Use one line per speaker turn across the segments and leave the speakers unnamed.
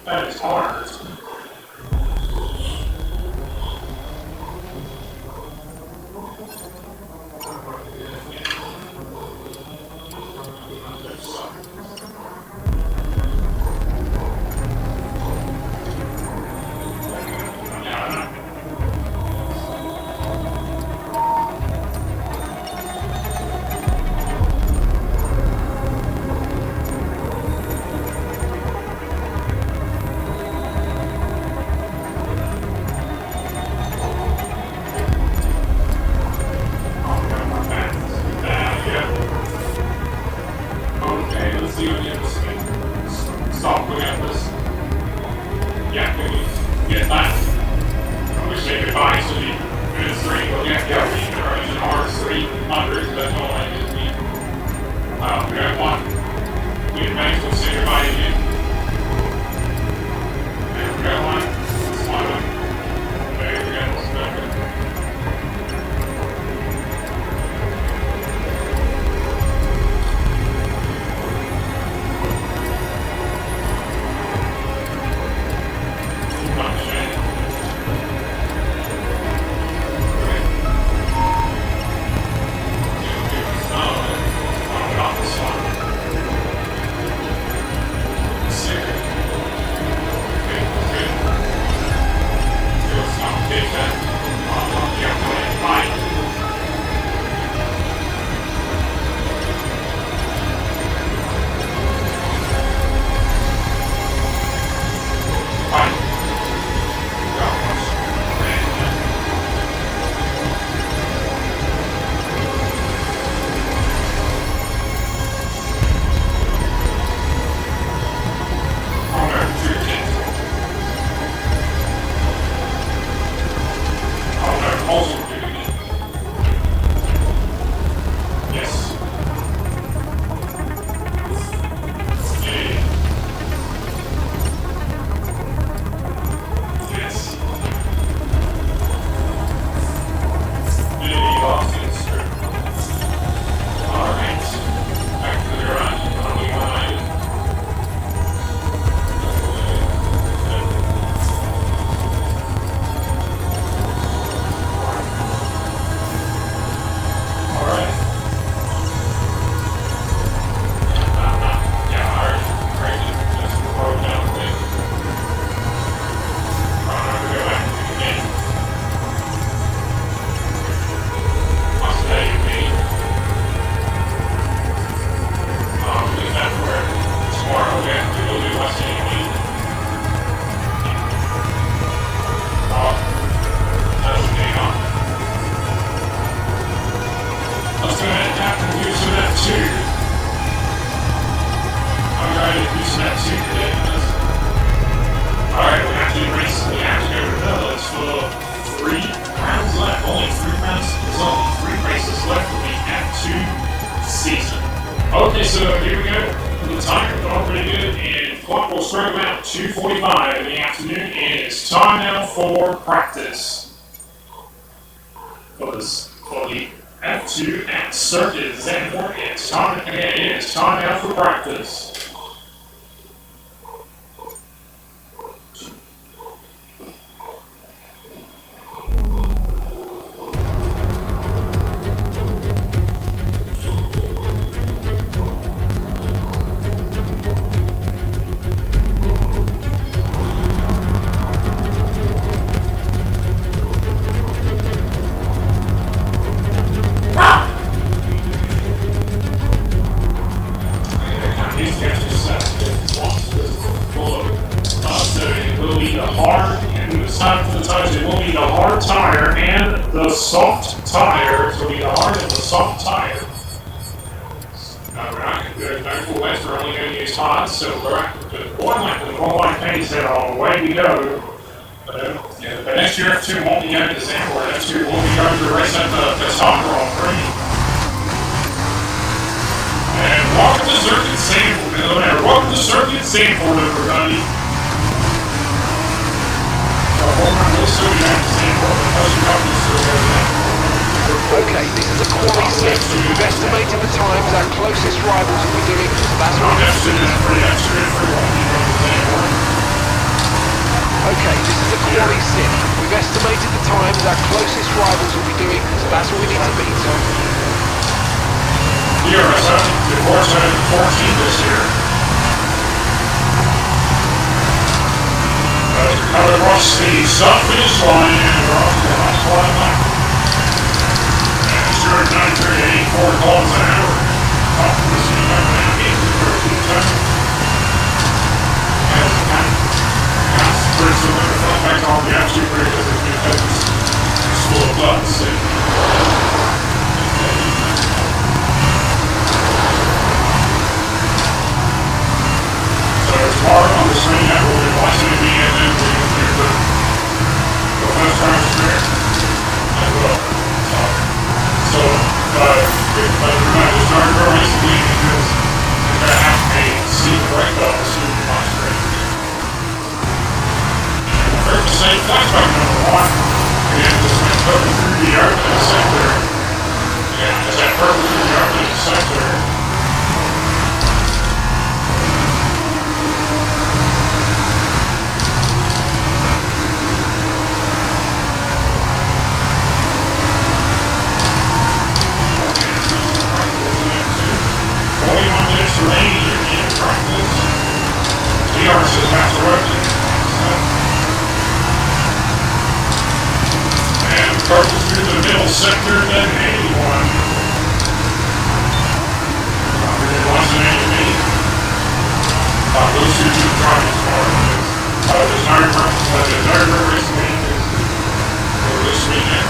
That is hard. Okay, let's see what you have to say. Stop looking at this. Yeah, get that. I wish they could buy to me. It's 3, but yeah, we are in R300, that's all I need. We got 1. We advance, we'll say goodbye to you. And we got 1. That's 1 of them. Okay, we got what's better. F2 today. Alright, we have to race. We have to go to Village for 3 rounds left. Only 3 rounds. There's only 3 races left for the F2 season. Okay, so here we go. The time is all pretty good, and clock will start about 2:45 in the afternoon, and it's time now for practice. For the F2 at Circuit Zandvoort, it's time now for practice. Soft tire, so we the hard and the soft tire. We're only going to use hot, so we're one line pace there all the way we go. But next year, F2 won't be going to Zandvoort. F2 will be going to race at the Stock Grand Prix. And welcome to Circuit Zandvoort. Welcome to Circuit Zandvoort, everybody.
Okay, this is a quali 6. We've estimated the times our closest rivals will be doing. That's what we need to beat. Okay, this is a quali 6. We've estimated the times our closest rivals will be doing, so that's what we need to beat.
Here, the course had 14 this year. Cut across the finish line and we're off to the last qualifying lap. And it's your 9:84 kilometers an hour. Top of the city, I'm going to get to the 13th time. And it's pretty similar to the fact on the absolute rate because it's full of butts. So it's hard on the screen that we'll be watching it and then we can do the first time straight as well. But we're going to start our recently because we're going to have a secret right belt so we can watch straight. First to say flashback number 1, and just went perfect through the opening sector. And just that perfect through the opening sector. Purple through the middle sector, then 81. It wasn't 88. Those two drivers are. There's no recently for this weekend.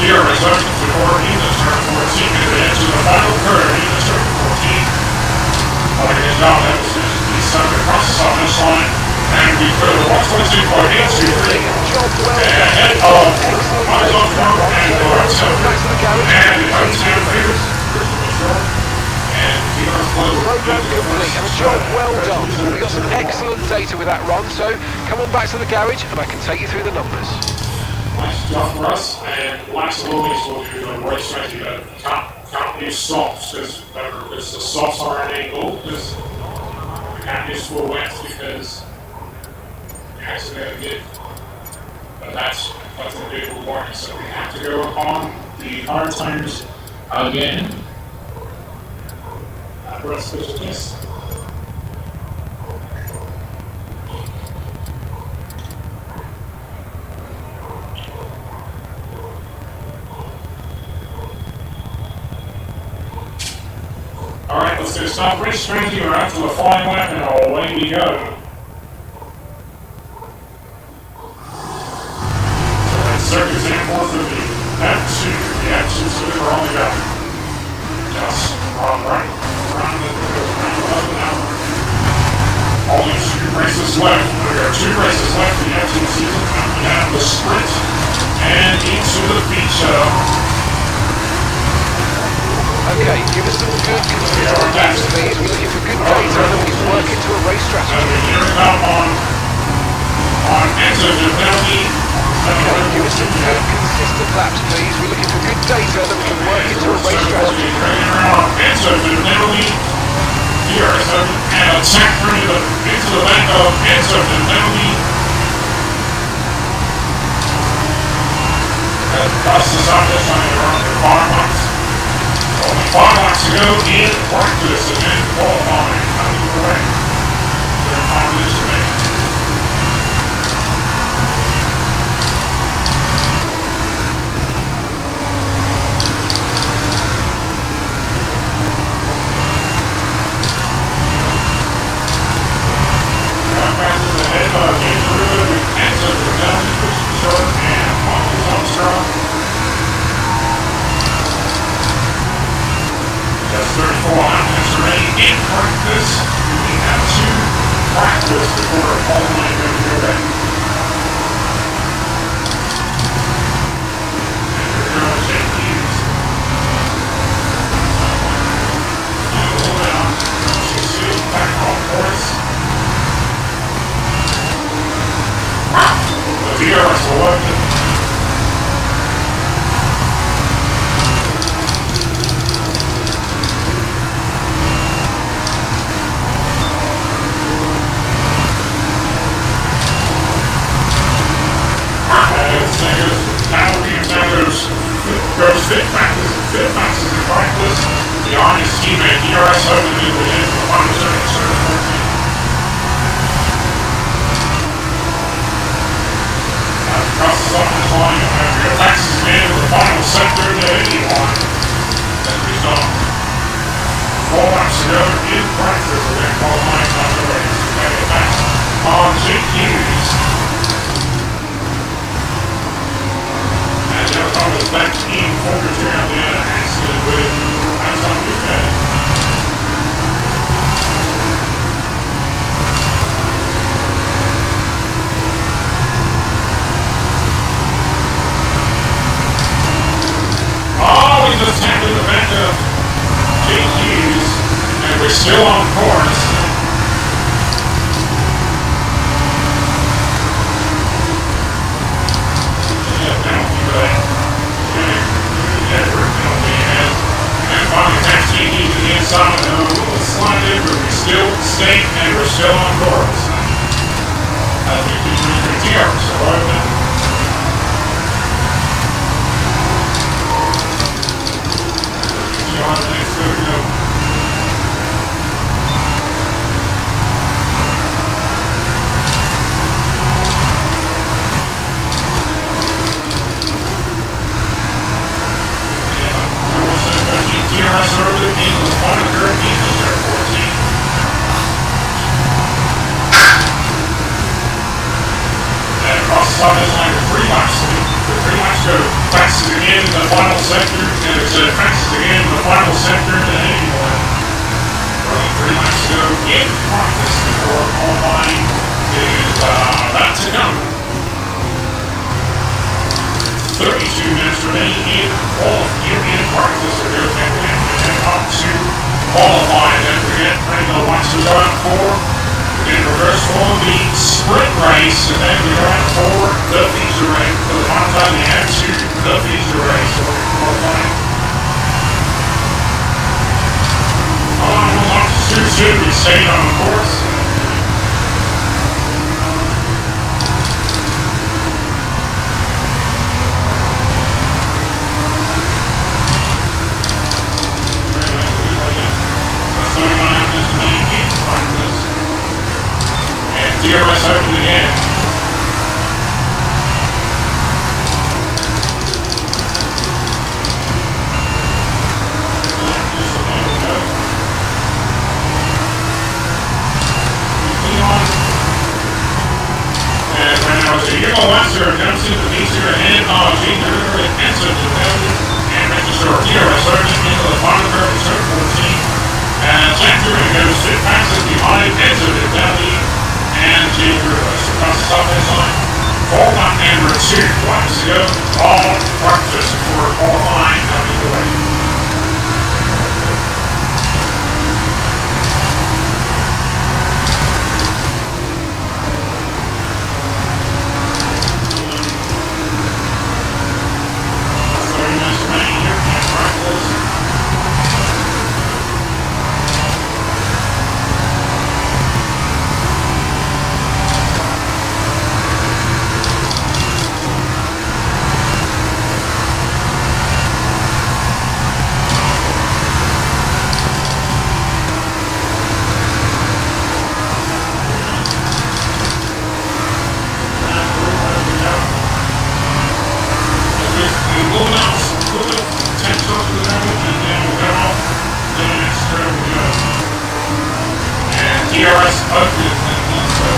DRS up to 14, that's turn 14, and then to the final curve, that's turn 14. Good job, that was the center across the finish line. And we put a 122.823 ahead of Amazon Farm and Lorenzo. And the Hotel Favors, and
Program complete. A job well done. We've got some excellent data with that run, so come on back to the garage and I can take you through the numbers.
Nice job for us, and last always we'll do the race strategy. Can't use softs because the softs are at an angle, because we can't use full wets because accidentally did. But that's a big warning. So we have to go on the hard times again. Let's switch to this. Alright, let's go stop race strategy. We're out to the flying lap and away we go. Circuit Zandvoort for the F2. The F2 super on the go. Just on right. Around the left and out. races left. There are 2 races left in the F2 season. We have the sprint and into the feature.
Okay, give us some good consistent laps, please. We're looking for good data and then we can work into a race
So
strategy.
we're gearing up on Enzo Giovinazzi.
Okay, give us some good consistent laps, please. We're looking for good data and then we can work into a race strategy.
Training around Enzo Giovinazzi. Here is an attack into the back of Enzo Giovinazzi. And Costas Sanchez trying to run the car box. Only 5 laps to go in practice and then qualifying. I think correct. They're confident to make. Passes ahead of James Ruben with Enzo Giovinazzi, Christian Short, and Marcus Armstrong. Just 34 laps remaining in practice. We have 2 practice before all night going to go back. And we're going to take these. And we'll down. She's sitting back on course. The DRS will open. Goes fit practice in practice. The honest teammate, DRS open in the end for the final second, circle 14. Across the finish line, after attacks his man with the final sector, the 81. As we saw. 4 laps to go in practice, and then qualifying on the race. And attacks on Jake Hughes. And now Thomas back in Forker Trail, the accident with Anton Buchanan. Oh, we just handled the back of Jake Hughes, and we're still on course. Penalty for that. Edward penalty, and finally attacks Jake Hughes to the inside, and a little slide in, but we still stay, and we're still on course. I think we can continue, so open. On the next video. DRS early in the final curve, in 14. And across the top of this line, 3 laps to go. 3 laps to go. Passes again in the final sector, and it's passes again in the final sector, and anyway. Only 3 laps to go in practice before qualifying is about to come. 32 minutes remaining in practice, so there's and up to qualify. Then we get ready to watch the run for in reverse for the sprint race, and then we run for the feature race. For the final time, we have to the feature race. So we're qualifying. We'll watch soon. We stayed on the course. DRS open again. And right now it's a Eagle Wester jumps into the feature and Gene River and Enzo Giovinazzi and register DRS open into the final curve at turn 14. And Jack Duran goes 2 passes behind Enzo Giovinazzi and Jake 2 laps to go. All practice for qualifying coming your way. DRS ugly and so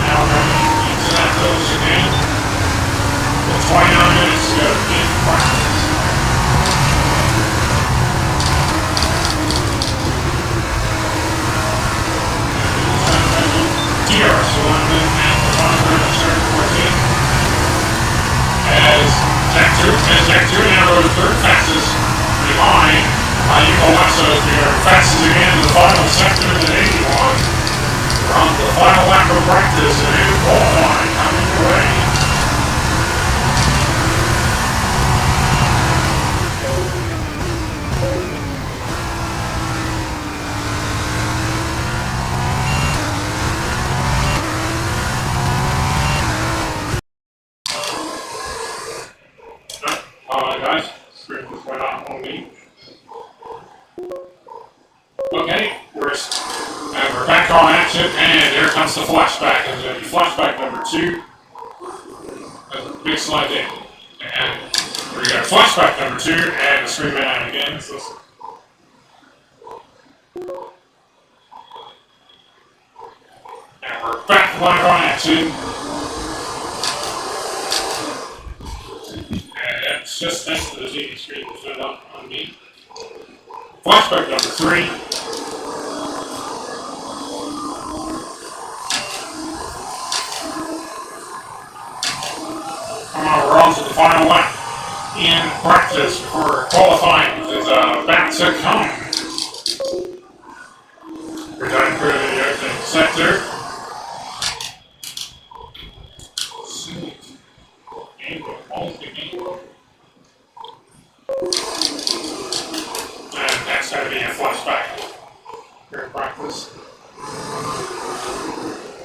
now running into that little chicane with 29 minutes to go in practice. DRS will end at the bottom of turn 14 as Jack 2 now rode third fastest behind Ayuko Lasso. They are fastest again in the final sector at 81 from the final lap of practice and qualifying coming your way. Guys, screen this went out on me. Okay, we're back on action, and here comes the flashback. There's going to be flashback number 2. There's a big slide in. And we got flashback number 2, and the screen went out again. So and we're back live on action. It's just next to the TV screen that showed up on me. Flashback number 3. We're on to the final lap in practice for qualifying is about to come. We're done through the opening sector. And that's going to be a flashback here in practice.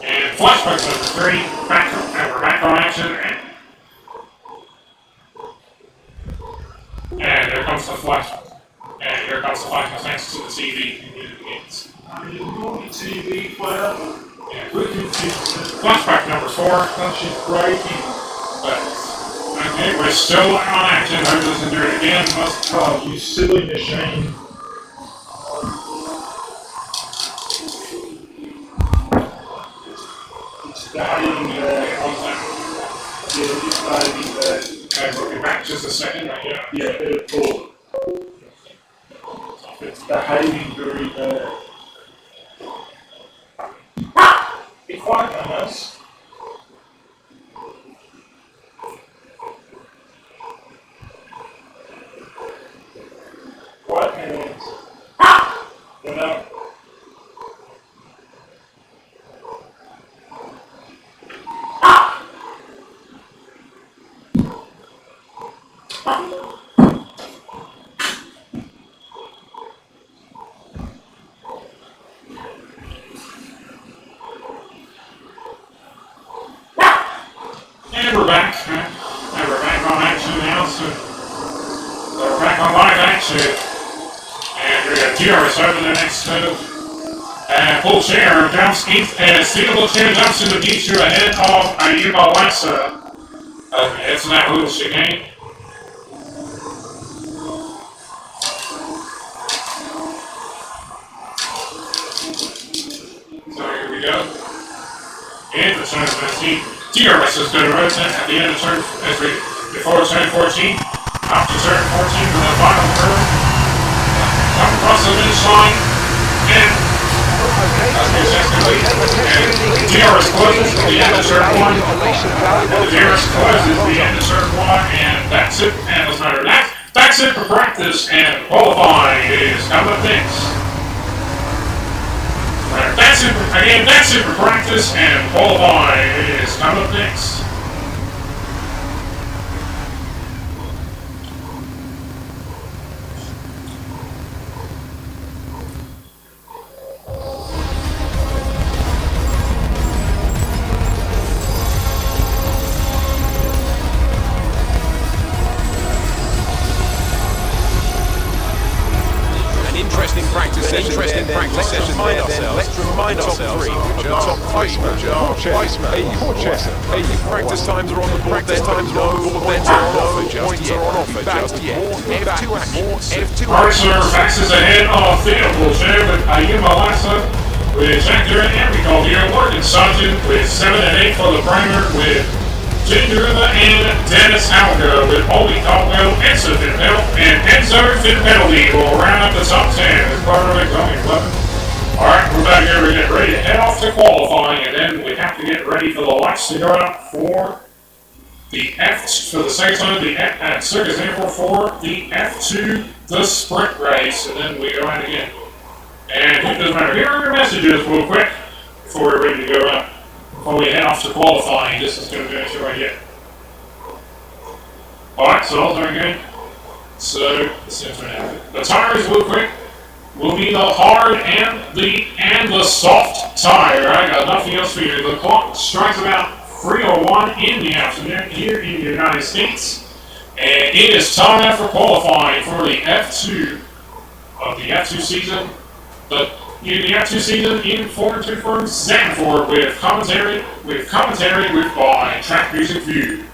And flashback number 3, and we're back on action. And here comes the flashback. And here comes the flashback thanks to the TV.
Are you going to TV player?
And we can see flashback number 4.
Oh, she's breaking.
Okay, we're still on action. I'm just going to do it again.
Oh, you silly machine. It's dying there. Yeah, it's dying there.
Okay, we'll be back just a second. Right here.
Yeah, bit of pull. It's behaving very bad. Be quiet on us. Quiet hands. You know?
And we're back. And we're back on action now. So we're back on live action. And we got DRS over the next and full chair jumps stealable chair jumps into D2 ahead of Ayuba Wasa. It's not who chicane. So here we go. And the turn 15. DRS is going to rotate at the end of turn before turn 14. After turn 14 with the final curve. Come across the finish line. And DRS closes at the end of turn 1. The DRS closes at the end of turn 1, and that's it. And as a matter of fact, that's it for practice, and qualifying is coming up next. That's it for practice, and qualifying is coming up next.
Interesting practice session. Let's remind ourselves of the top three, which are practice times are on the board, then points are on offer just yet. F2 action.
Archer passes ahead of Theodore Chair with Ayuma Lassa, with Jack Durant and Rico here, Morgan Sargent with 7 and 8 for the primer, with Ginger and Dennis Alga with Obi Caldwell, Enzo Fittipaldi, and Enzo Fittipaldi will round up the top 10 as part of the coming 11. Alright, we're back here. We get ready to head off to qualifying, and then we have to get ready for the lights to go out for the for the second time, the F at Circus Airport for the F2, the sprint race, and then we go out again. And it doesn't matter. Here are your messages real quick before we're ready to go out. Before we head off to qualifying, this is going to finish right here. Alright, so all's very good. So, the tires real quick will be the hard and the soft tire. I got nothing else for you. The clock strikes about 3:01 in the afternoon here in the United States. And it is time now for qualifying for the F2 of the F2 season. The F2 season in Formula 2 from Zandvoort with commentary by Track Music View.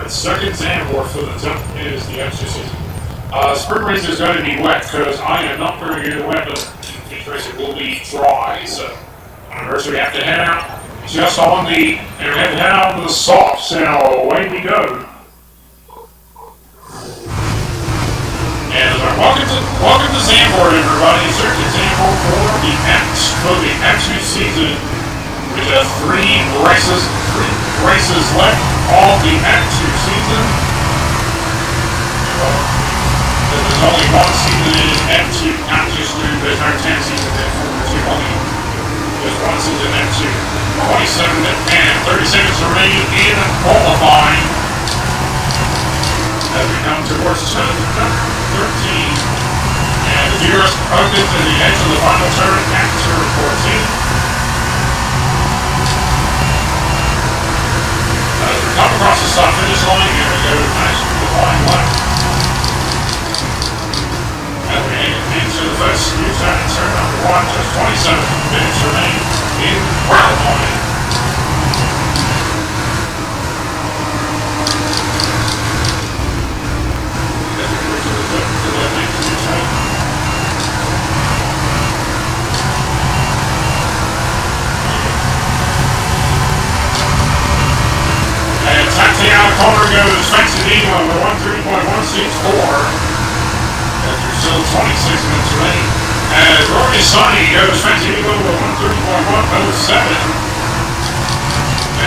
Second Zandvoort for the top is the F2 season. Sprint race is going to be wet because I am not very good at wet, but each race will be dry. So first we have to head out just on the soft. So away we go. And welcome to Zandvoort, everybody. Circuit Zandvoort for the F2 season. We have three races left of the F2 season. There's only one season in F2, not just two. There's no 10 seasons in Formula 2. There's one season in F2. 27 and 30 seconds remaining in qualifying. As we come towards turn 13. And the DRS opens at the edge of the final turn at turn 14. As we come across the stop finish line, here we go, nice line left. As we into the first new turn number 1, just 27 minutes remain in qualifying. As we go to the next new turn. And taxi out corner goes Fancy D number 13.164. As there's still 26 minutes remaining. As Rory Sonny goes Fancy D number 13.107.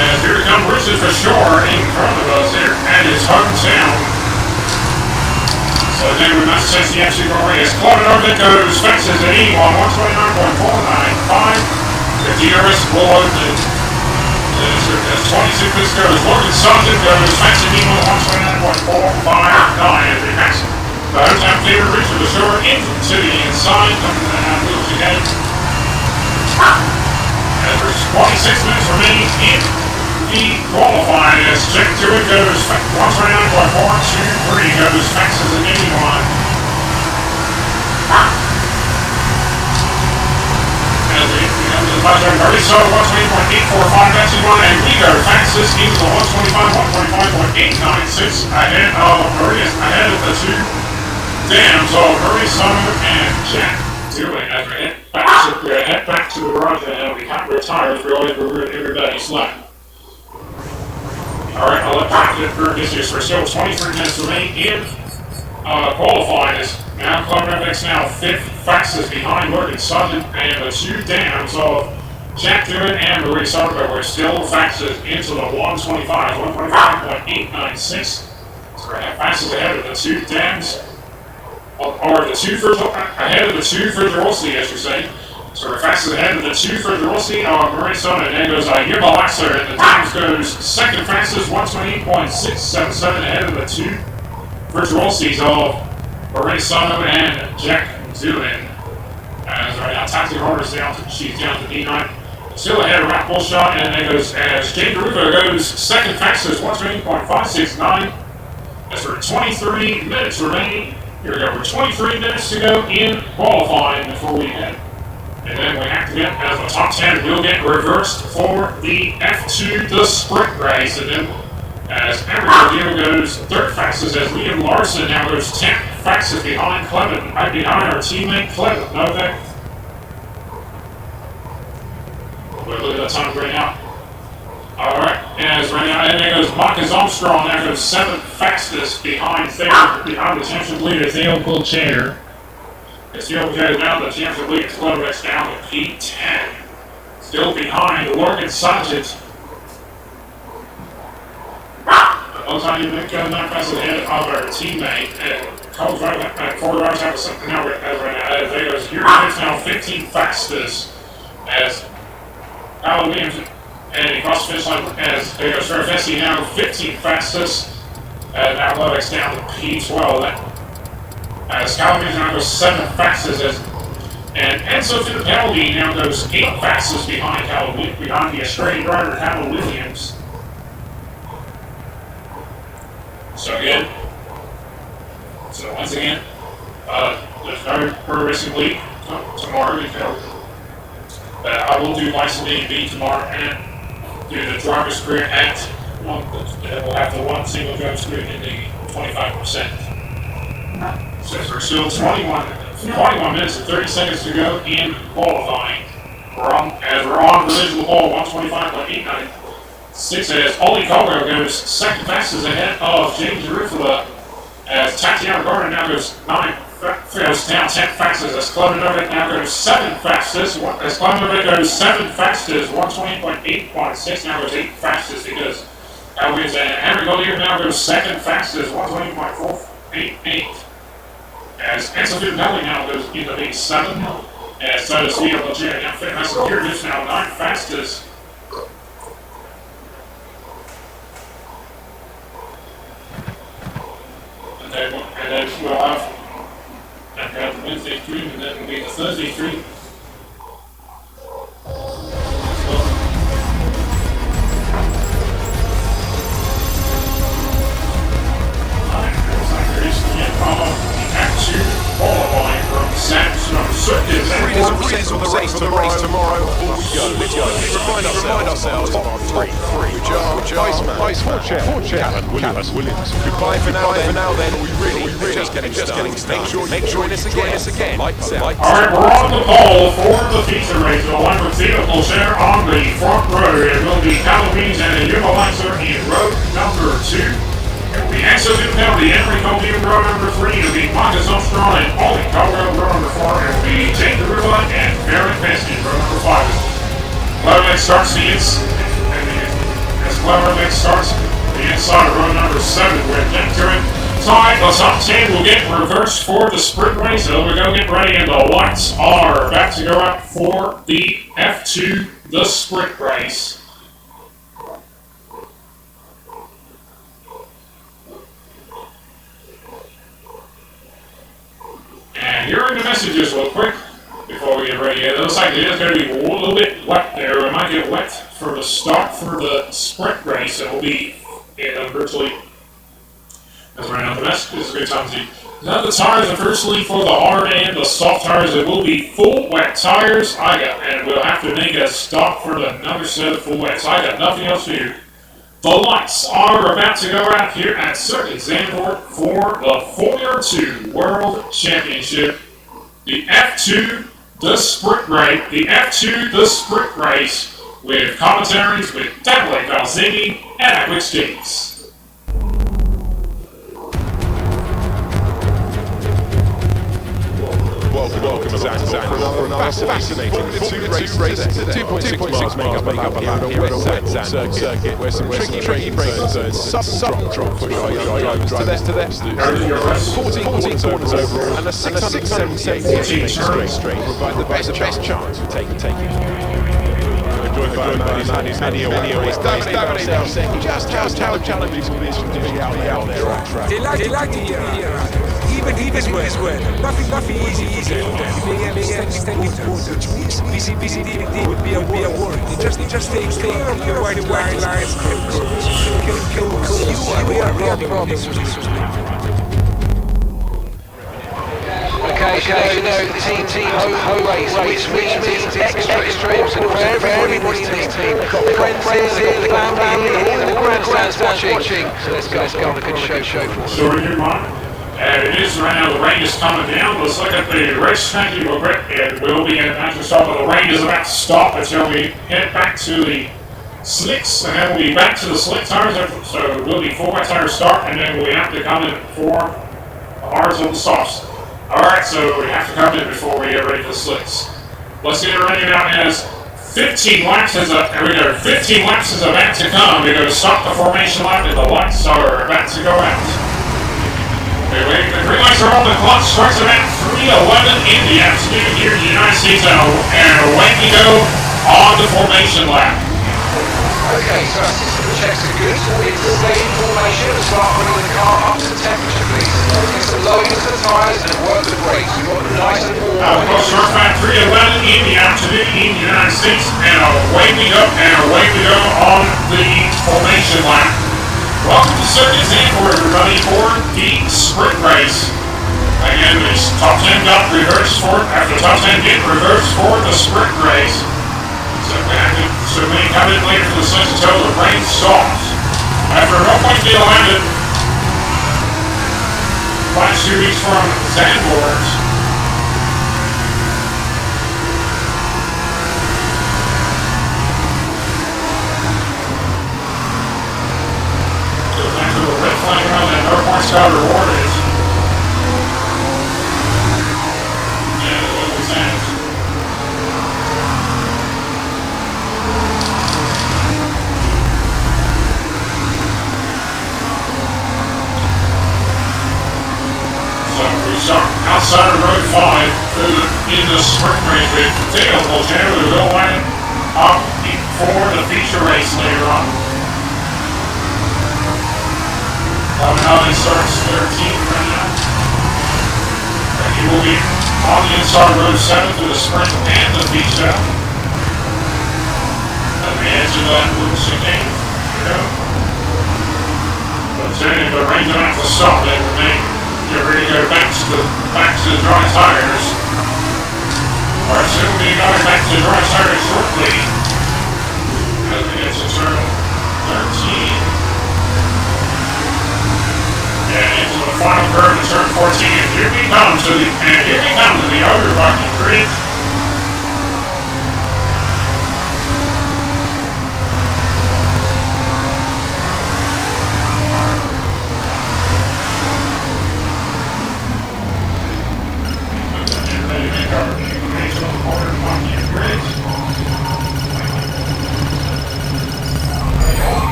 As here comes Richard for sure in front of us here at his hometown. So then we must say the FC Rory is Claude Nordic goes Fences at E on 129.495. The DRS will open. As 26 minutes goes, Logan Sargent goes Fancy Nemo 129.459 as they pass the hometown favorite Richard Ashore into the inside, coming to the half wheels ahead. As there's 26 minutes remaining in the qualifying, as check to it goes 129.423 goes fastest than anyone. So 120.845, that's the one, and we go fastest into the 125, 125.896 ahead of the two dams of Murray Summer and Jack Dillon as we head back to the garage and we can't retire for everybody's left. Alright, I'll let Jack get through this year. So we're still 23 minutes remaining in qualifying. Is now Club FX now 5th fastest behind Morgan Sutton and the 2 dams of Jack Dillon and Marie Summer, but we're still fastest into the 125.896. So we're fastest ahead of the 2 dams. Or the 2 for ahead of the 2 for Rossi, I should say. So we're fastest ahead of the 2 for Rossi, Marie Summer, and then goes Yuma Laxer, and the Dams goes second fastest, 128.677 ahead of the 2 for Rossi of Marie Summer and Jack Dillon. As right now, Tactic Orders down to D9. Still ahead of Rap Bullshot, and then goes as Jake Rufa goes second fastest, 128.569. As for 23 minutes remaining. Here we go, we're 23 minutes to go in qualifying before we head. And then we have to get, as the top 10 will get reversed for the F2, the sprint race. And then as Abigail goes third fastest, as Liam Larson now goes 10th fastest behind Clement, right behind our teammate Clement Novak. We'll look at that time right now. Alright, as right now, and then goes Marcus Armstrong, now goes 7th fastest behind the championship leader, Theo Pulchair. As Theo Pulchair now the championship leader, Slovex down to P10. Still behind Logan Sargent. Looks like you've been going that fast ahead of our teammate. Cole's right back, Corey Rice has something now as right now. As they goes, here is now 15th fastest as Alan Williams. And he crossed the finish line as they go Strafessi now 15th fastest. And now Lovex down to P12. As Calvin now goes 7th fastest. And Enzo Fittipaldi now goes 8th fastest behind behind the Australian driver Hal Williams. So once again, there's no Pro Racing League tomorrow. I will do License A and B tomorrow and do the driver's career at one. We'll have the one single driver's career in the 25%. So we're still 21 minutes and 30 seconds to go in qualifying. We're on the visual ball 125.89. 6 as Ollie Caldwell goes second fastest ahead of James Ruffalo. As Tatiana Gardner now goes 10th fastest. As Clement Novak now goes 7th fastest. As Clement Novak goes 7th fastest, 120.8.6 now goes 8th fastest because Williams and Henry Goldier now goes 2nd fastest, 120.488. As Enzo Fittipaldi now goes into the 7th. As so does Leo Legere now fastest. Here is now 9th fastest. And then we'll have the Wednesday stream, and then it'll be the Thursday stream. Qualifying from Samson Circuit.
Readers of the race tomorrow. Before we go, let's remind ourselves of our top 3, which are Iceman, Callum Williams. Goodbye for now then. We really just getting started. Make sure you join us again. Alright,
we're on the pole for the feature race. The line with Theo Pulcher on the front row. It will be Calabines and Yuma Laxer in row number 2. The Enzo Fittipaldi, Enrico Di row number 3, it'll be Marcus Armstrong and Ollie Caldwell row number 4, it'll be Jake DeRuba and Barrett Pesky row number 5. Cleverlex starts Cleverlex starts the inside of row number 7 with Jack Dillon. Time, the top 10 will get reversed for the sprint race, so we're going to get ready, and the lights are about to go out for the F2, the sprint race. And here are the messages real quick before we get ready. It looks like it is going to be a little bit wet there. It might get wet for the start for the sprint race. It will be virtually, as right now, the message is a good time to see. Now the tires are firstly for the hard and the soft tires. It will be full wet tires. And we'll have to make a stop for another set of full wets. I got nothing else for you. The lights are about to go out here at Circuit Zandvoort for the Formula 2 World Championship. The F2, the sprint race with commentaries with Davide Valzini and Alex James.
Welcome, Zandvoort, for another fascinating Formula 2 race today. 2.6 miles make up a lap here on the West Zandvoort circuit, where some tricky brains and sudden drop push our young drivers to their absolute 14 corners overall, and a 678 straight provide the best chance of taking joined by many aways. Davide now saying just how challenging it is to be out there on track.
They like the even is word. Nothing easy. Extended quarter, which means BCD would be a word. Just stay clear of your wide lines. We are problems.
Okay, so now the team home race, which means extra extremes and for everybody in this team. The friends here, the family here, the grandstands watching. So let's go on a good show for us.
Sure, you mind? It is right now, the rain is coming down. Let's look at the racetrack. It will be about to start, but the rain is about to stop until we head back to the slicks, and then we'll be back to the slick tires. So it will be 4 tire start, and then we have to come in for ours on the softs. Alright, so we have to come in before we get ready for the slicks. Let's get it ready now as 15 laps is about to come. We're going to stop the formation lap and the lights are about to go out. Okay, wait, the green lights are on, the clock starts about 3:11 in the afternoon here in the United States, and away we go on the formation lap.
Okay, so our system checks are good. It's the same formation. Start putting the car up to temperature, please. Get some low into the tyres and work the brakes. We want them nice and warm.
The clock starts about 3:11 in the afternoon in the United States, and away we go on the formation lap. Welcome to Circuit Zandvoort, everybody, for the sprint race. Again, the top 10 got reversed for it. After the top 10 get reversed for the sprint race. So when you come in later for the slicks until the rain stops. After a 1.0 field landed, last 2 weeks from Zandvoort. Goes back to the red flag around that no points got rewarded. Yeah, what was that? Outside of Road 5 in the sprint race with Dale Voltaire, who will line up for the feature race later on. Coming starts 13th right now. And he will be on the inside Road 7 for the sprint and the feature. At the edge of that Route 16. But the rain's going to have to stop that remain. Get ready to go back to the dry tires. Or soon we'll be going back to the dry tires shortly. As we get to turn 13. And into the final curve to turn 14. And here we come to the outer bucket bridge.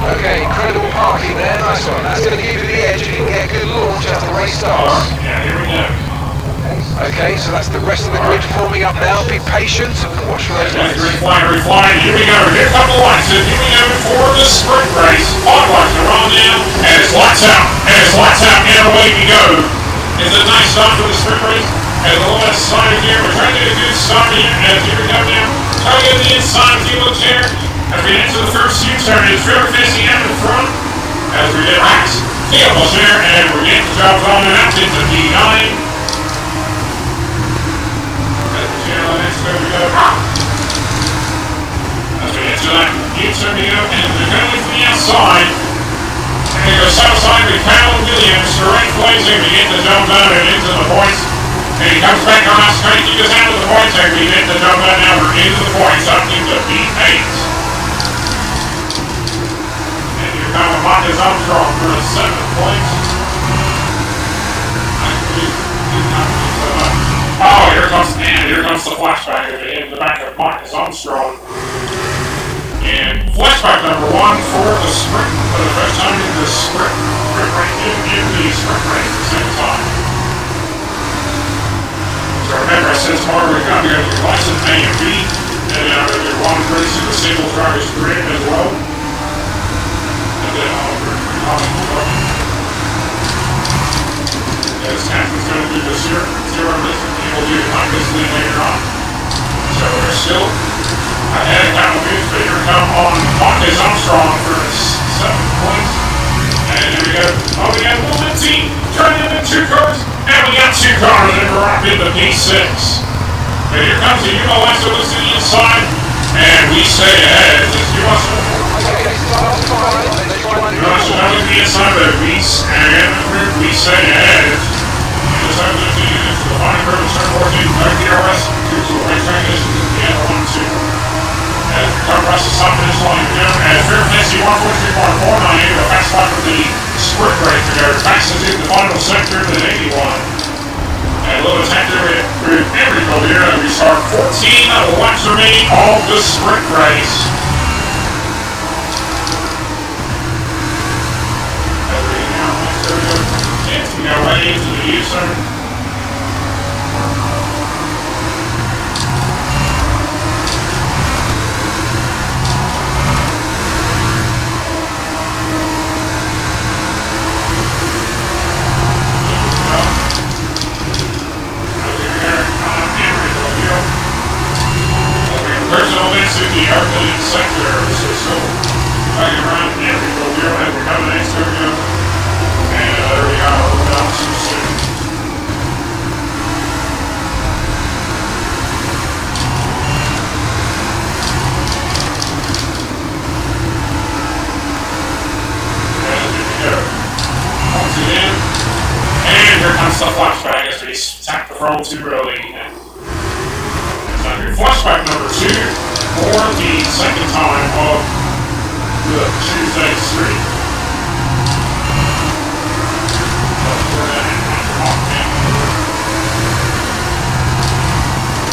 Okay, incredible parking there, nice one. That's going to give you the edge and you can get a good launch as the race starts.
Yeah, here we go.
Okay, so that's the rest of the grid forming up now. Be patient and watch for those lights.
Reflying, here we go. Here come the lights. Here we go for the sprint race. Hot lights are on now, and it's lights out. And away we go. It's a nice start for the sprint race. And the left side here, we're trying to get a good start here. And here we go now. Trying to get the inside of the chair. As we enter the first U-turn, it's River facing out in front. As we get back, Theobald here, and we're getting the job on and out into P9. As we get to into that U-turn to go, and they're going to the outside. And they go south side with Cal Williams, direct blazing to get the jump down and into the points. And he comes back on that straight, he goes out of the points, and we get the jump down now, we're into the points, up into P8. And here comes Marcus Armstrong for the 7th place. Oh, here comes the flashback in the back of Marcus Armstrong. And flashback number 1 for the sprint, for the first time in the sprint race, in the sprint race at the same time. So remember, I said tomorrow we're going to go to license A and B, and then I'm going to do one race in the single driver's grid as well. And then as Captain's going to do the zero racing, and we'll do the Marcus Lee later on. So we're still ahead of Hamilton, but here come on Marcus Armstrong for 7th place. And here we go. Oh, we got a little bit team turning into 2 cars. And we got 2 cars and we're up in the P6. But here comes the ULS to the inside. And we stay ahead. It's ULS to the inside of the Beast. And we stay ahead. It's over to the final curve of turn 14. Back the RS to the right transition. The other 1-2. As we come across the top of this line again, as Fairfax 143.498, the fast spot for the sprint race to go fastest in the final sector to 81. And a little attack there with Enrico here, and we start 14 laps remaining of the sprint race. As we now way into the U-turn. Personal density, Arctic sector, so right around here, we go here, and we're coming next to it, and there we are, we're down so soon. And here we go. Once again, and here comes the flashback as we tap the throttle too early. Flashback number 2 for the second time of the Tuesday streak.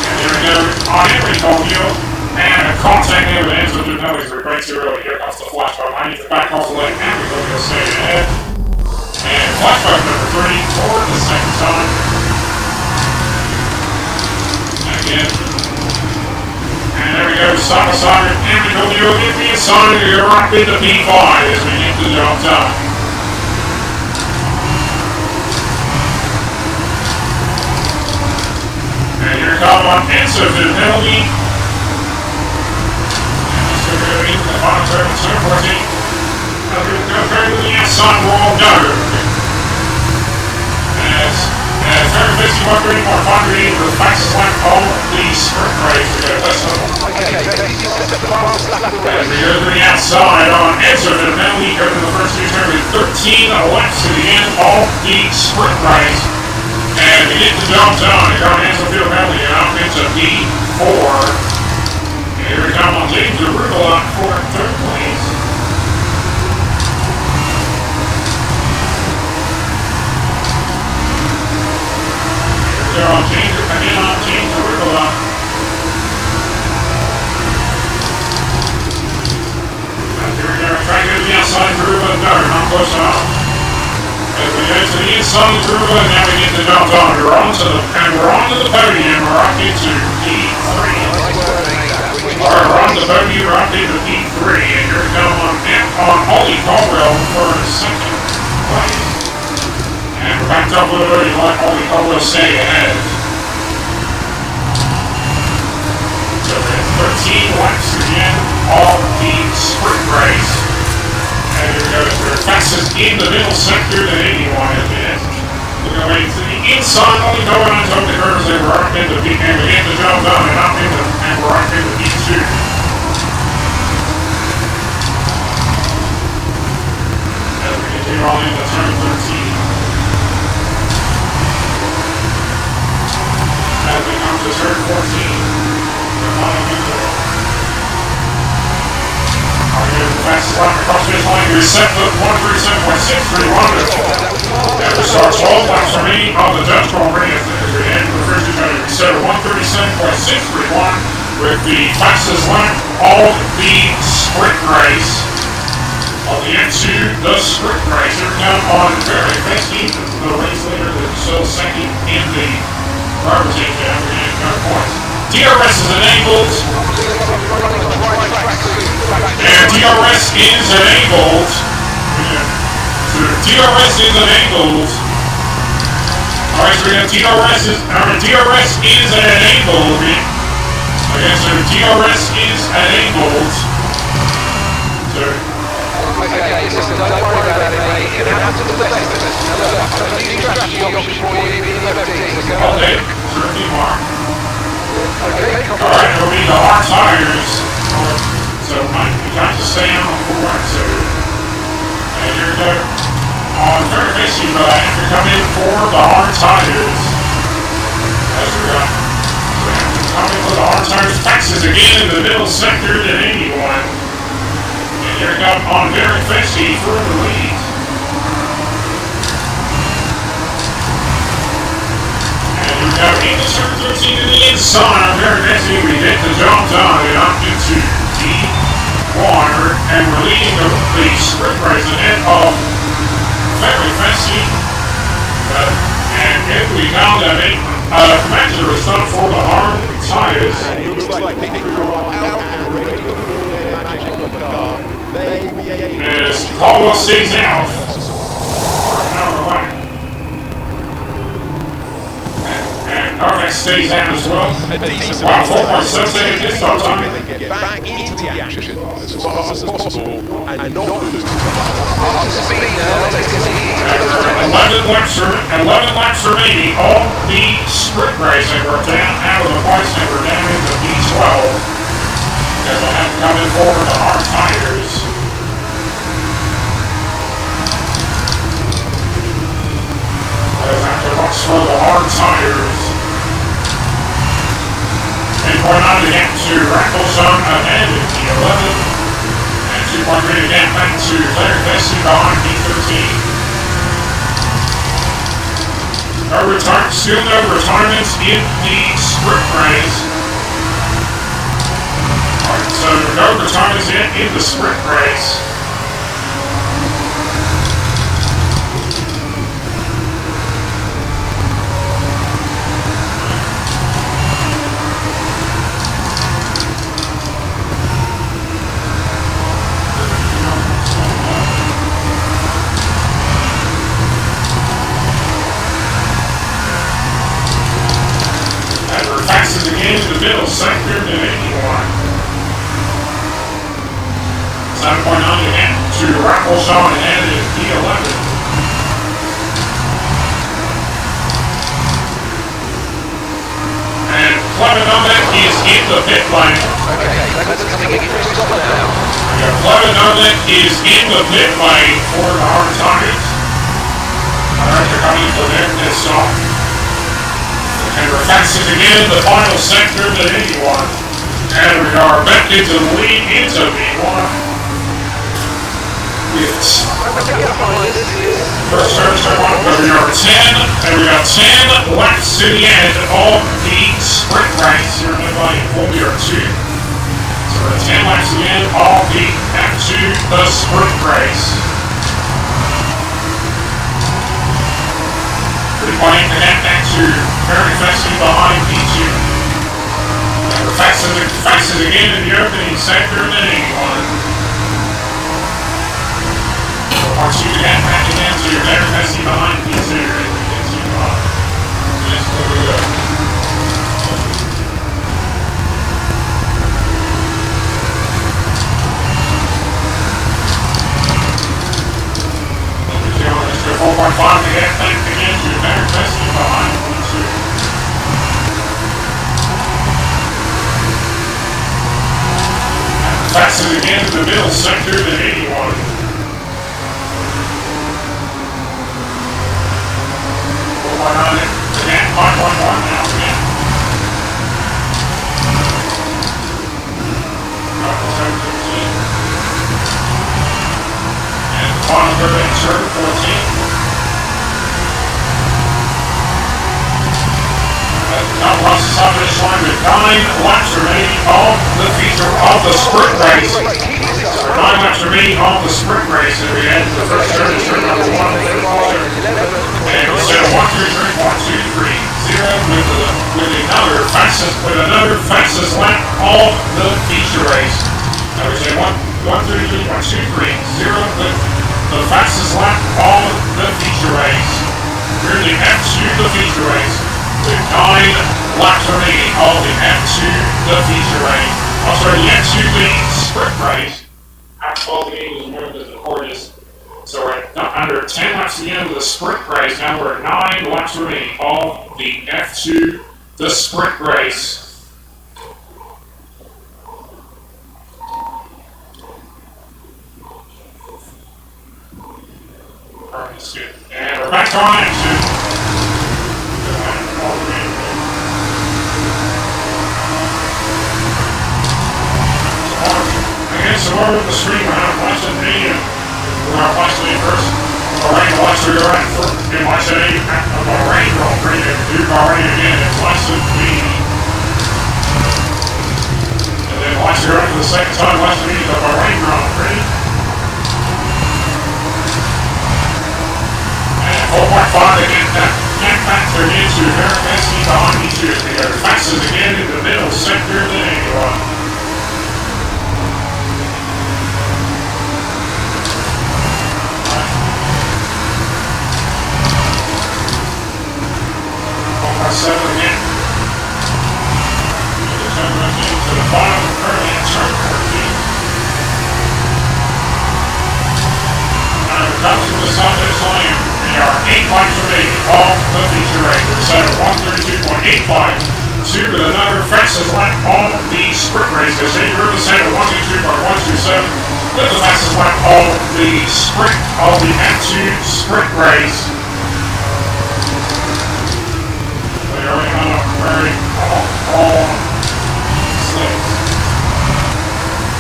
And here we go on Enrico Hill, and a contact near the ends of the penalties were way too early. Here comes the flashback. I need to back off the leg, and Enrico Hill stay ahead. And flashback number 3 for the second time. Again. And there we go, side by side, and we go get the inside, you're right in the P5 as we get the job done. And here comes on Enzo to the penalty. And let's go into the final turn, turn 14. Now we're going to go to the outside wall, no. As Terry 51.3 for the fastest lap on the sprint race. We got a test level. As we go to the outside on Enzo to the penalty, go to the first U-turn with 13 laps to the end of the sprint race. And to get the job done, we got Enzo field penalty and up into P4. And here we come on James Arugula for 3rd place. They're on James Arugula. Here we go, trying to go to the outside of Arugula, no, not close enough. As we go to the inside of Arugula, now we get the job done. We're on to the podium, we're up into P3. We're on the podium, we're up into P3, and here we go on Ollie Caldwell for 2nd place. And we're backed up a little bit, let Ollie Caldwell stay ahead. So we're 13 laps to the end of the sprint race. And here we go, we're fastest in the middle sector to anyone at the end. We're going to the inside, Ollie Caldwell on top of the curves, and we're up into P, and we get the job done, and we're up into P2. on into turn 13. As we come to turn 14, the final control. Fastest lap across finish line is set foot 137.631. After starts 12 laps remaining on the Dutch Grand Prix as we end the first two we set a 137.631 with the fastest lap of the sprint race. On the N2, the sprint race. Here we come on very Pesky, the race leader that is still second in the driver's age after getting points. DRS is enabled. And DRS is enabled. DRS is enabled. Alright, so we have DRS is enabled. Okay, so DRS is enabled.
Okay, listen, don't worry about it, mate. It happens to the best of us. I've got a new strategy option for you in the left team.
Okay, certainly Mark.
Okay,
alright, it'll be the hard tires. So Mike, you got to stay on the board. So, and you're there on very basic, but if you're coming in for the hard tires, as we're going, so after coming for the hard tires, taxes again in the middle sector to 81. And here we go on very basic for the lead. Now, in the turn 13 to the inside, I'm very busy. We get the job done and up into deep water, and we're leading the sprint race ahead of very Fessy. And if we found that Commander was done for the hard tires.
It looks like people are out and ready to put their magic on the car. They will be able
As Paul stays out. Perfect stays out as well. Wow, 4.78 this time.
get back into the action as fast as possible and not lose.
11 laps remaining on the sprint race, and we're down out of the points, and we're down into B12. Because I have to come in forward to hard tires. As after looks for the hard tires. 10.9 to get to Rackleson ahead in P11. And 2.3 to get back to Claire Vesey behind P13. Still no retirements in the sprint race. Alright, so no retirements yet in the sprint race. Passes again to the middle sector to 81. 7.9 to get to Rackleson ahead in P11. And Clement on that is in the pit lane.
okay, that's coming in for stop now.
Clement on that is in the pit lane for the hard tires. Alright, they're coming for their pit stop. And we're faxing again in the final sector to 81. And we are back into the lead into B1. Yes. First service I want, but we are 10, and we got 10 laps to the end of the sprint race here in Formula 2. So we're 10 laps to the end of the F2, the sprint race. Pointing to get back to very Fessy behind P2. And we're faxes again in the opening sector to 81. So once you get back again to your very Fessy behind P2, let's go to go. Mr. 4.5 to get back again to your very Fessy behind P2. Faxes again to the middle sector to 81. final curve in turn 14. Now once the top of this line with 9 laps remaining on the feature of the sprint race. 9 laps remaining on the sprint race, and we head to the first turn, turn number 1. And instead of 1, 2, 3, 1, 2, 3, 0 with another fastest lap of the feature race. Now we say 1, 2, 3, 1, 2, 3, 0 with the fastest lap of the feature race. We're in the F2 the feature race. With 9 laps remaining of the F2, the feature race. Oh, sorry, the F2, the sprint race. Well, the game is more than the Cordis. So we're at under 10 laps to the end of the sprint race. Now we're at 9 laps remaining of the F2, the sprint race. Alright, that's good. And we're back to our F2. So over the stream, we're going to watch the video. We're going to watch the first. Bahrain will watch the right foot. And watch the Bahrain Grand Prix. Do Bahrain again. And watch the video. And then watch the right for the second time. Watch the video of the Bahrain Grand Prix. And 4.5 again. Get factor into very fancy behind each other. They are fastest again in the middle sector than anyone. Seven again. To the bottom early in turn 14. Now we come to the top of this line. We are 8 laps remaining off the feature race. We're set at 132.85. 2 with another fastest lap on the sprint race. As they were set at 122.127 with the fastest lap of the sprint of the F2 sprint race. Very all slicks.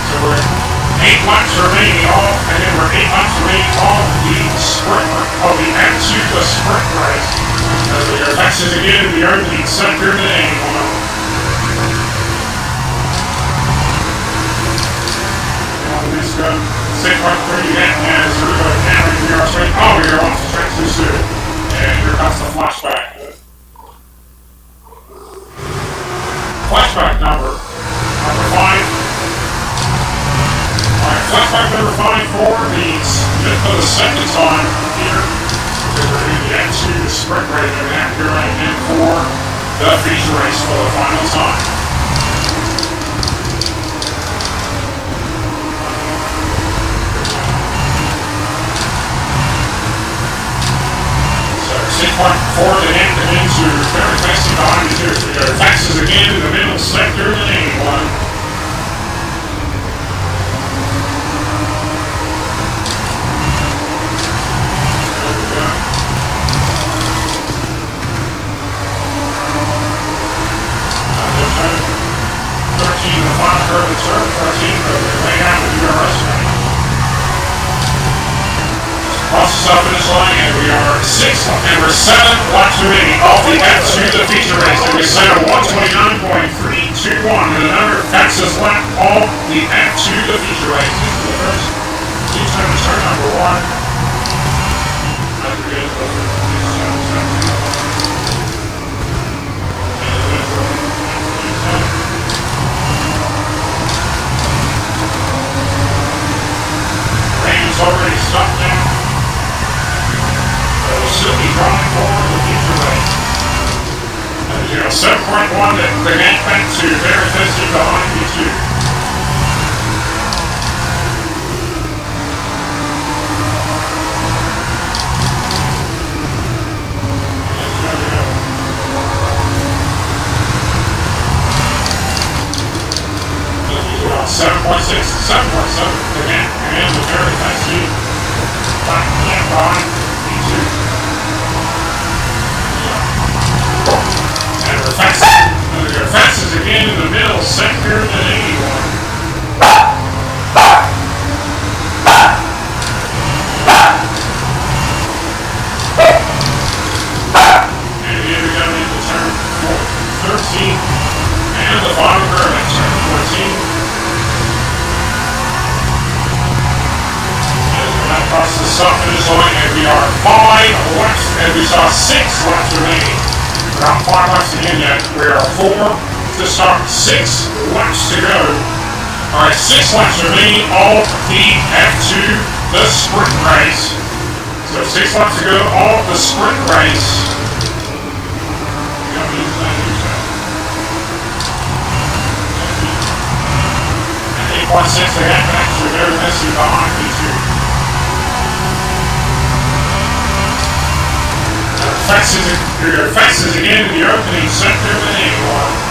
So we're 8 laps remaining off, and then we're 8 laps remaining off the sprint of the F2 the sprint race. As we are fastest again in the early sector than anyone. On this go 6.3 again as we're going down we are straight. Oh, we are off the track too soon. And here comes the flashback. Flashback number 5. Alright, flashback number 5 for the second time here. We're going to get to the sprint race and after and for the feature race for the final time. So 6.4 to hit the into very fast behind the two. We are fastest again in the middle sector than anyone. There we go. The final curve of turn 14, but we're way out of the DRS range. Cross us up in this line, and we are 6 and we're 7 laps remaining off the F2 the feature race, and we set a 129.321 with another fastest lap of the F2 the feature race. This is the first turn of turn number 1. Rain's already stopped now. We'll still be drawing forward the future race. 7.1 that the gank back to very testing behind you too. sector than anyone. and we saw 6 laps remaining. We're not 5 laps in yet. We are 4 to start, 6 laps to go. Alright, 6 laps remaining of the F2, the sprint race. So 6 laps to go of the sprint race. 8.6 ahead, actually very messy behind P2. Fences again in the opening sector of the A1.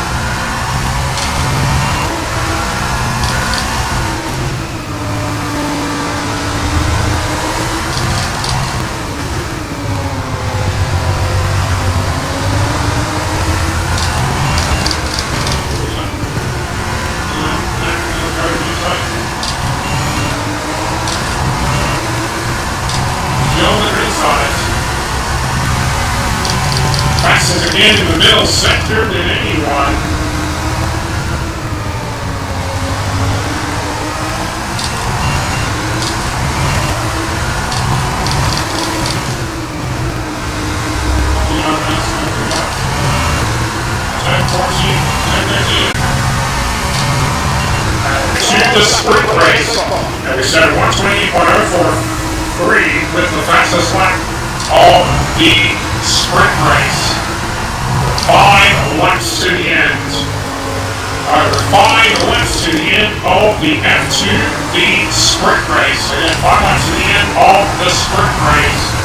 Again in the middle sector than anyone. To the sprint race, and we set 120.043 with the fastest lap of the sprint race. 5 laps to the end. Alright, 5 laps to the end of the F2, the sprint race. Again, 5 laps to the end of the sprint race.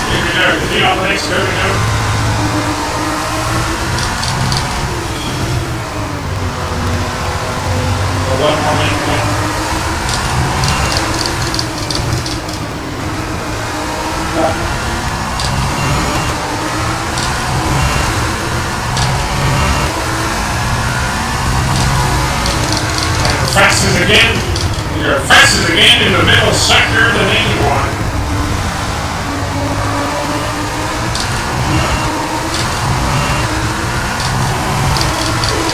Here we go, the on legs, go, go. One more minute. Fastest again. You're fastest again in the middle sector than anyone.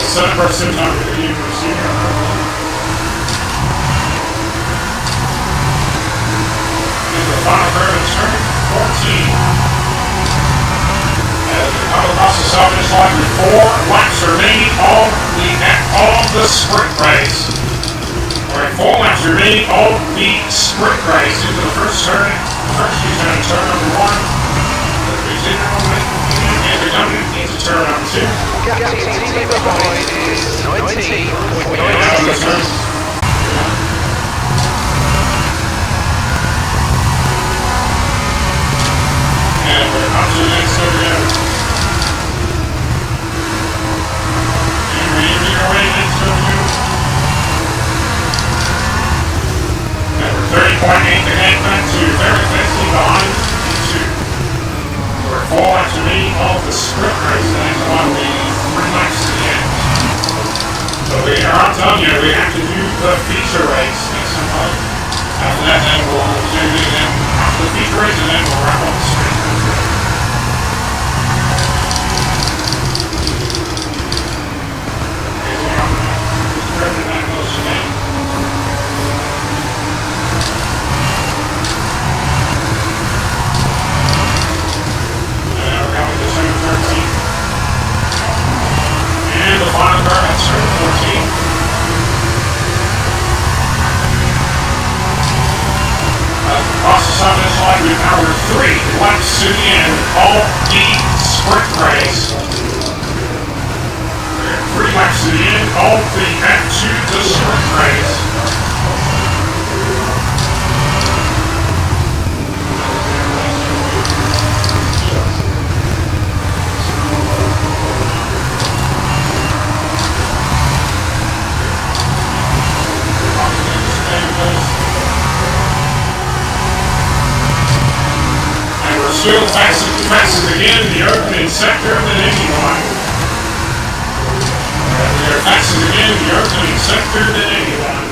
Set for some time to be final curve in turn 14. As we come across the southern line with 4 laps remaining of the sprint race. Alright, 4 laps remaining of the sprint race into the first turn. First he's going to turn number 1. And we're coming into turn number 2.
Team behind is 19.9.
And we're up to the next area. And we're easing our way into you. And we're 30.8 ahead back to very quickly behind P2. We're 4 laps remaining of the sprint race and on the 3 laps to the end. So we are telling you we have to do the feature race next time. After that, then we'll do it again after the feature race, and then we'll wrap up the sprint. And the final curve at turn 14. Across the southern line, we've now 3 laps to the end of the sprint race. 3 laps to the end of the F2, the sprint race. Still fastest again in the opening sector than anyone. We are fastest again in the opening sector than anyone.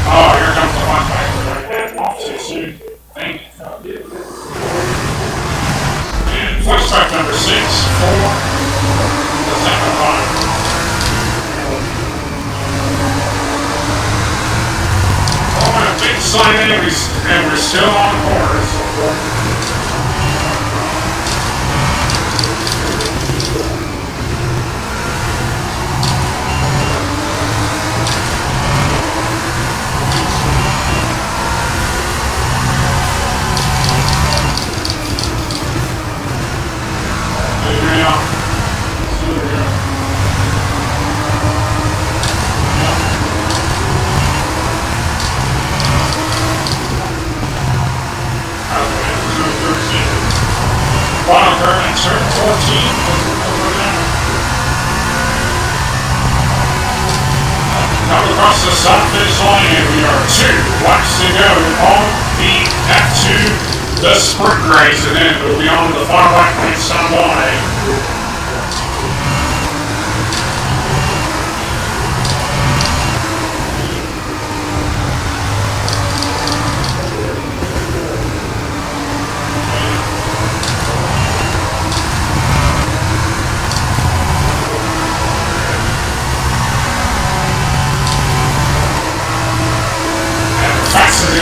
Oh, here comes the one back. Off too soon. Thank you. number 6 for the second time. Oh, and a big sign and we're still on course. Final turn at turn 14. Come across the start finish line and we are 2 laps to go on the F2, the sprint race, and then we'll be on to the final lap in Sunday.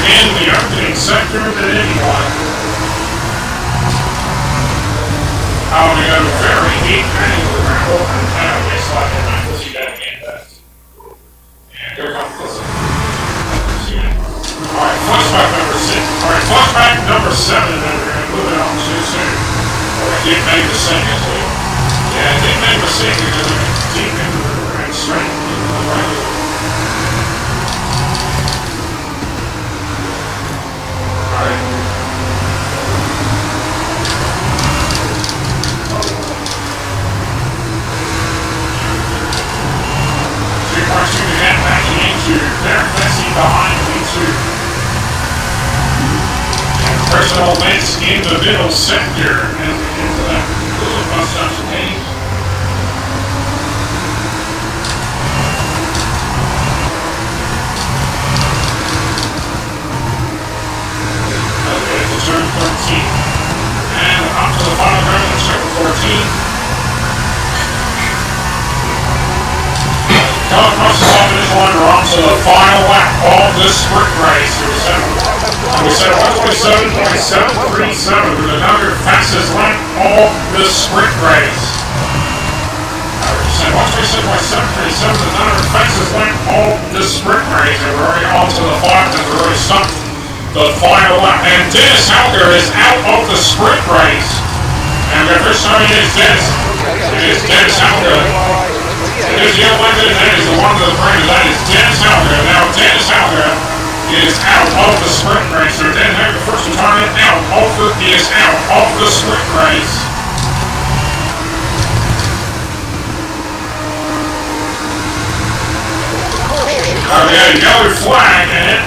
In the opening sector of anyone. I want to go very deep angle around and kind of race like a knife as you got to get that. And here comes this. Alright, flashback number 6. Alright, flashback number 7, and then we're going to move it on too soon. I did make the second too. Yeah, I did make the second because I went deep into the river and straight into the right. Behind me too. And personal events in the middle sector and into that little bus stop change. Okay, to turn 13. And up to the final turn of turn 14. Come across the top of this one, we're on to the final lap of this sprint race. We set 127.737 with another fastest lap of the sprint race. We set 127.737 with another fastest lap of the sprint race. And we're already on to the final, and we're already stopped the final lap. And Dennis Halker is out of the sprint race. And the first time it is Dennis. It is Dennis Halker. There's the young lady that is the one of the friends, that is Dennis Halker. Now Dennis Halker is out of the sprint race. So Dennis Halker, first retirement, is out of the sprint race. Okay, yellow flag and it.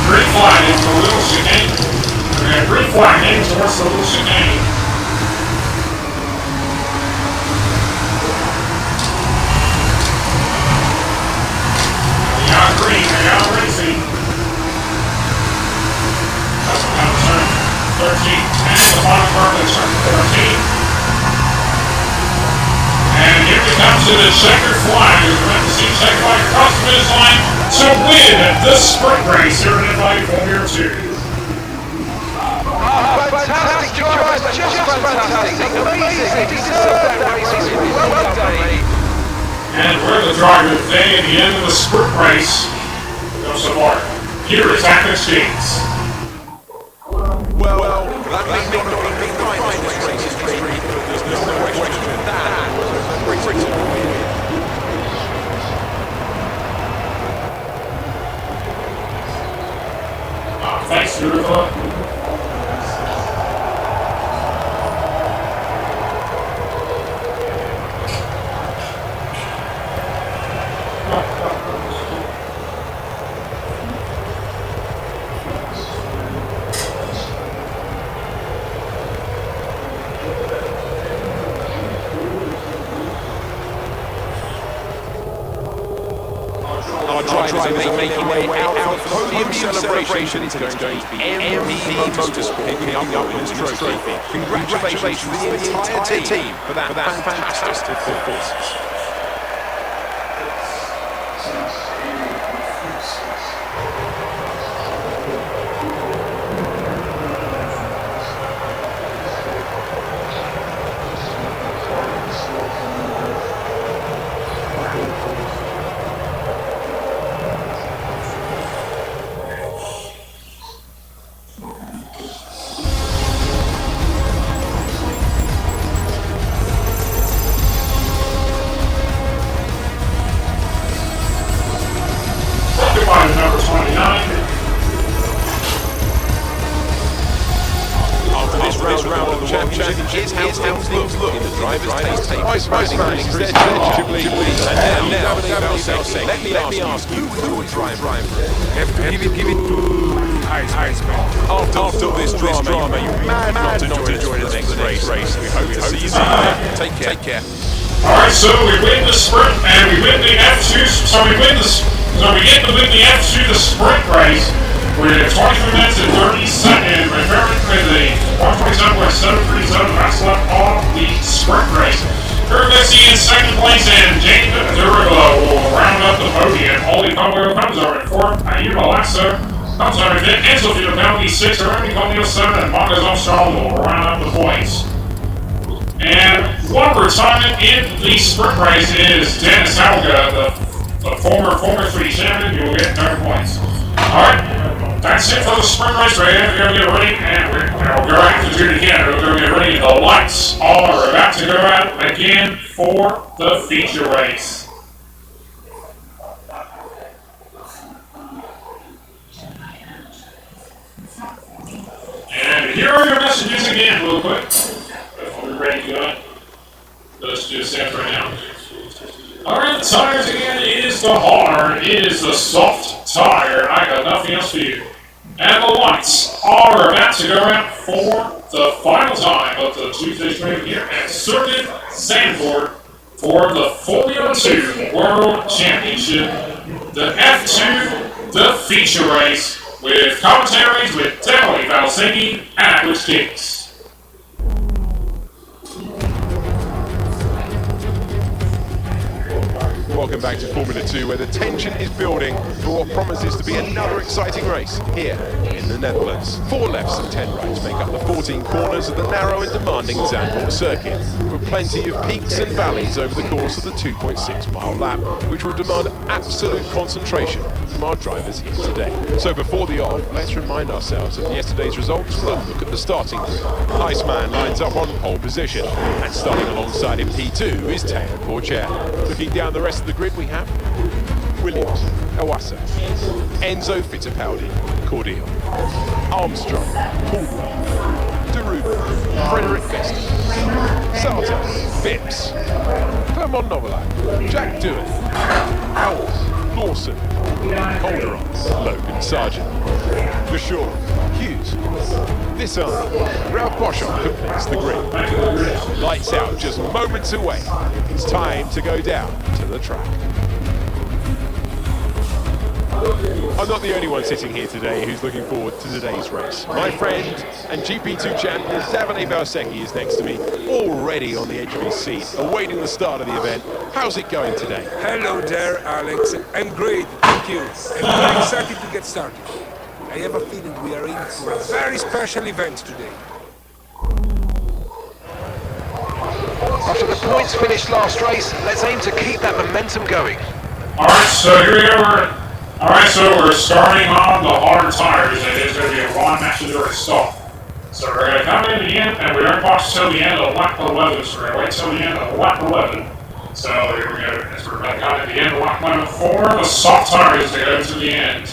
Green flag into a little chicane. And green flag heading towards the little chicane. They are green, they are racing. That's about turn 13. And the bottom part of turn 14. And here we come to the checkered flag. We're going to see checkered flag across the finish line to win this sprint race here in Invited Formula 2.
Fantastic drive, just fantastic, amazing, deserved that race, well done, mate.
And we're the driver today at the end of the sprint race. Go so far. Here is Atkins James.
Well, that may not have been right. There's no question that was a great race.
Thanks, Ursula.
drivers are making their way out for the podium celebration. It's going to be MP Motorsport picking up Williams Trophy. Congratulations to the entire team for that fantastic performance.
Occupied number 29.
After this round of the championship, here's how things look in the driver's taste tape. Iceman is there championship lead. And now, let me ask you, who would drive Ryan?
Give it to Iceman.
After this drama, you mad not to join the next race. We hope to see you there. Take care.
Alright, so we win the sprint and we win the F2, so we get to win the F2, the sprint race. We're at 23 minutes and 30 seconds, referring with the 127.737 laps left on the sprint race. Kurt Messi in second place and James Durilla will round up the podium. Oli Pablo comes over at fourth, Ayuba Lasso comes over at fifth, Enzo Fittipaldi 6th, Remy Cognio 7th, and Marcus Armstrong will round up the points. And one retirement in the sprint race is Dennis Halga, the former 3 champion, who will get 30 points. Alright, that's it for the sprint race. We're going to get ready, and we'll go out to do it again. We're going to get ready. The lights are about to go out again for the feature race. And here are your messages again, real quick. Ready to go? Let's do a set right now. Alright, the tires again is the hard, it is the soft tire. I got nothing else for you. And the lights are about to go out for the final time of the Tuesday stream here at Circuit Zandvoort for the Formula 2 World Championship, the F2, the feature race, with commentaries with Telly Valsecchi and Alex Kicks.
Welcome back to Formula 2, where the tension is building for what promises to be another exciting race here in the Netherlands. 4 lefts and 10 rights make up the 14 corners of the narrow and demanding Zandvoort circuit, with plenty of peaks and valleys over the course of the 2.6-mile lap, which will demand absolute concentration from our drivers here today. So before the off, let's remind ourselves of yesterday's results with a look at the starting grid. Iceman lines up on pole position, and starting alongside him P2 is Teo Porcher. Looking down the rest of the grid, we have Williams, Iwasa, Enzo Fittipaldi, Cordial, Armstrong, Caldwell, Deruba, Frederick Vesta, Salter, Phipps, Clermont Novelak, Jack Doohan, Howells, Lawson, Calderon, Logan Sargent, Lashaw, Hughes, this arm, Ralph Boschon completes the grid. Lights out just moments away. It's time to go down to the track. I'm not the only one sitting here today who's looking forward to today's race. My friend and GP2 champion Davide Valsecchi is next to me, already on the edge of his seat, awaiting the start of the event. How's it going today?
Hello there, Alex. I'm great, thank you. I'm very excited to get started. I have a feeling we are in for a very special event today.
After the points finished last race, let's aim to keep that momentum going.
Alright, so here we go. Alright, so we're starting on the hard tires. It is going to be a Ron Matador stop. So we're going to come in again, and we don't watch till the end of lap 11. So we're going to wait till the end of lap 11. So here we go. As we're going to come to the end of lap 11 for the soft tires to go to the end.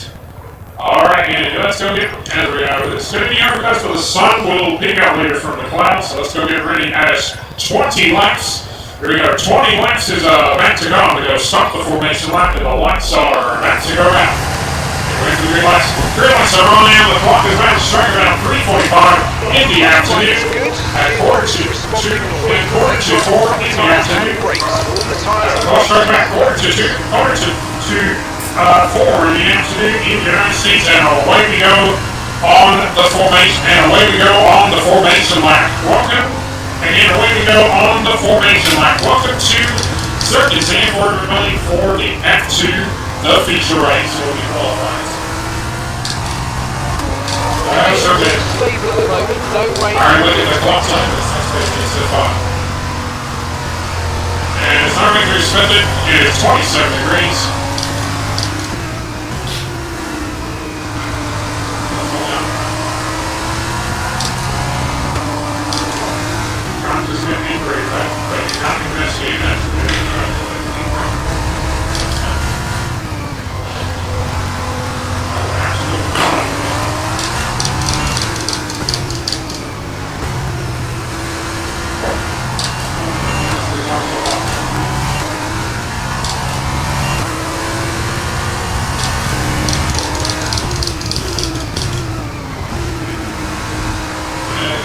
Alright, and let's go get, as we go, it's going to be overcast, but the sun will peek out later from the clouds, so let's go get ready as 20 laps. Here we go, 20 laps is about to go on to go stop the formation lap, and the lights are about to go out. We're going to green lights are on now, the clock is about to strike around 3:45 in the afternoon, at quarter to 4 in the afternoon.
Brakes, all the tires.
Clock strike back quarter to 2. for the afternoon in the United States, and away we go on the formation lap. Welcome, and away we go on the formation lap. Welcome to Circuit Zandvoort, everybody, for the F2, the feature race will be qualified. So good.
Stable at the moment, no rain.
Alright, look at the clock time. It's so fun. And it's not going to be suspended. It is 27 degrees. I'm just going to angry that, but you're not investigating that.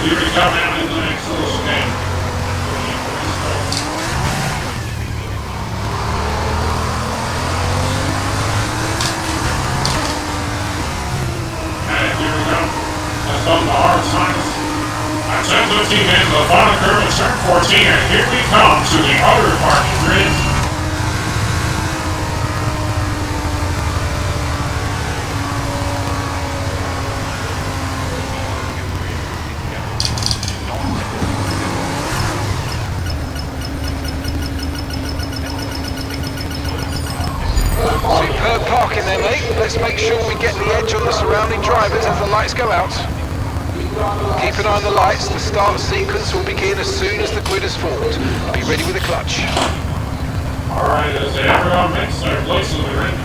Here we come out in the next little stand. And here we go. That's on the hard side. That's 10-15 in the final curve of turn 14, and here we come to the outer parking grid.
Superb parking there, mate. Let's make sure we get the edge on the surrounding drivers as the lights go out. Keep an eye on the lights. The start sequence will begin as soon as the grid is formed. Be ready with the clutch.
Alright, as everyone makes their place in the ring.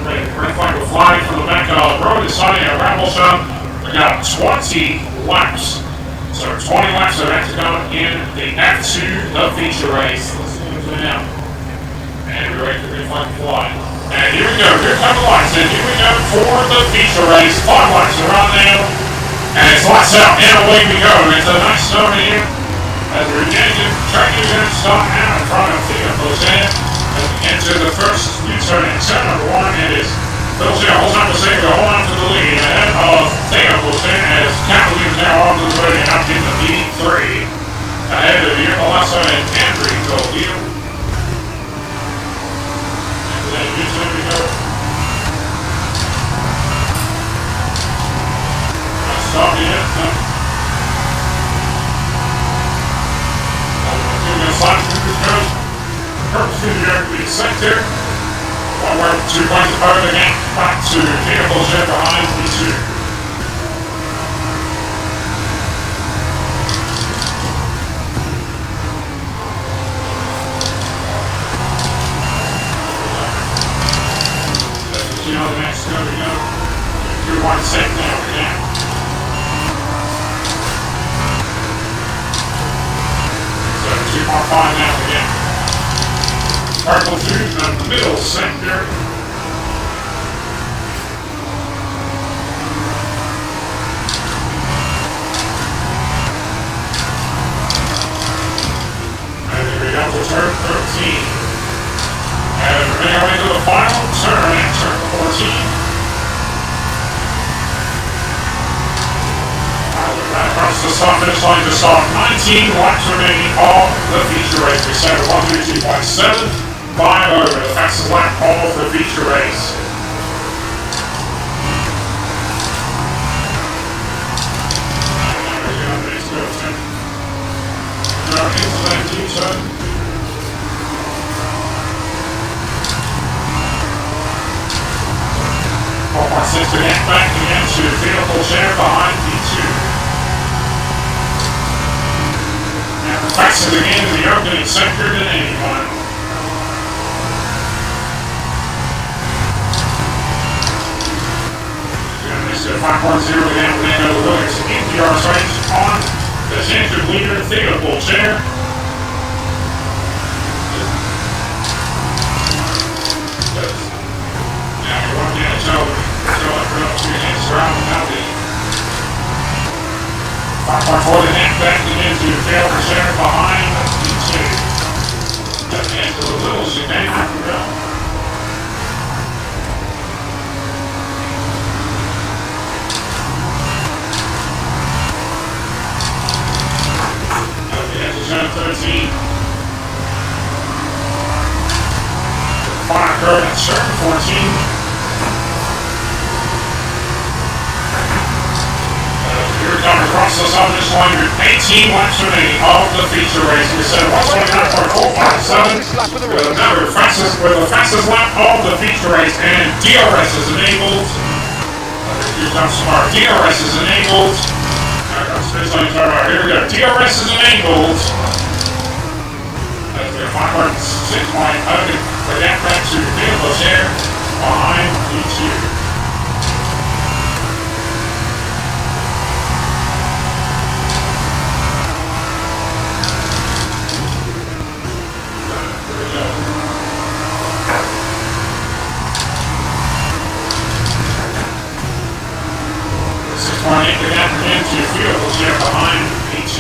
Green flag will fly from the back of the road deciding at Ramblesham. We got 20 laps. So 20 laps of Hexagon in the F2, the feature race. Let's see what's going on. And we're ready for green flag to fly. And here we go. Here come the lights. And here we go for the feature race. 5 laps around now. And it's lights out and away we go. It's a nice start here. As we're getting trying to get start out in front of Theo Jose. As we enter the first U-turn in turn number 1, it is Jose holds on to save to hold on to the lead ahead of Theo Jose as Cavalli is now on the road and out in the lead 3. Ahead of Diego Lasso and Andrew Goldio. And then U-turn we go. Stop the end. Slide through the coast, purpose through the earthly sector. 1 word, 2 points above the gap, back to vehicle jet behind V2. Let's see how the next go we go. 2 1 set now again. Our 5 now again. Purple 2 in the middle sector. And here we go to turn 13. And we're going to the final turn at turn 14. Across the start finish line to start 19 laps remaining on the feature race. We set a 132.750, the fastest lap of the feature race. Into that U-turn. To get back again to vehicle share behind V2. Faster again in the opening sector than anyone. Mr. 5.0 again, Fernando Williams in the RS race on the center leader, Theo Bolcher. Now you're working at Joe up to your hands around the mountain. 5.4 the net back again to Theo Bolcher behind V2. And to the little chicane. Turn 13. Final curve at turn 14. You're coming across the southern line. You're 18 laps remaining of the feature race. We said 129.457. Remember, with the fastest lap of the feature race, and DRS is enabled. Here comes smart. DRS is enabled. Here we go. DRS is enabled. As the 506 point open for that back to the vehicle share behind E2. Into vehicles here behind E2.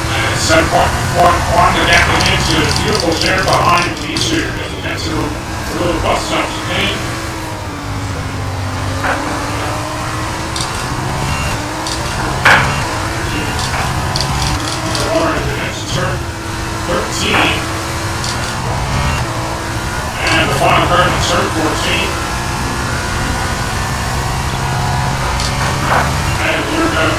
And 7.1 connecting into vehicles here behind E2. That's a little bus stop today. Turn 13, and the final curve at turn 14. And you're going to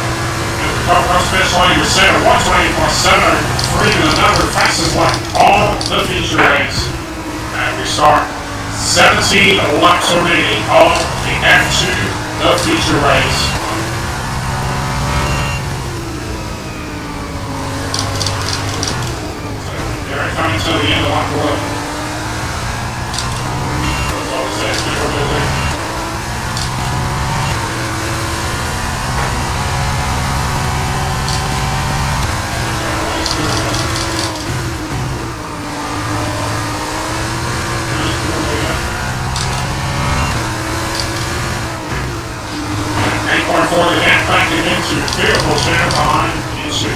come across the finish line. You're set at 124.703, the number fastest lap on the feature race. And we start 17 laps remaining of the F2, the feature race. Coming to the end of lap 11. That's all it says. For the gap backing into vehicle share behind E2.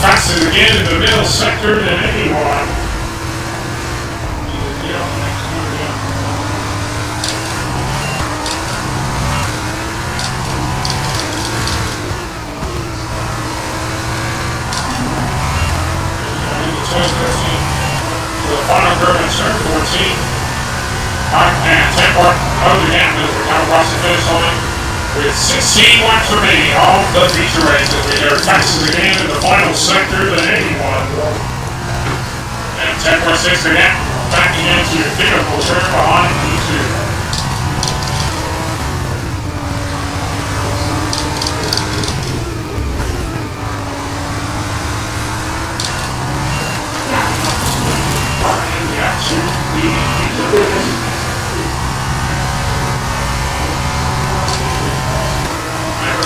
Fastest again in the middle sector than anyone. For the final curve at turn 14. And 10 part of the gap as we come across the finish line. With 16 laps remaining of the feature race, as we hear fastest again in the final sector than anyone. And 10.6 the gap backing into vehicle turn behind E2.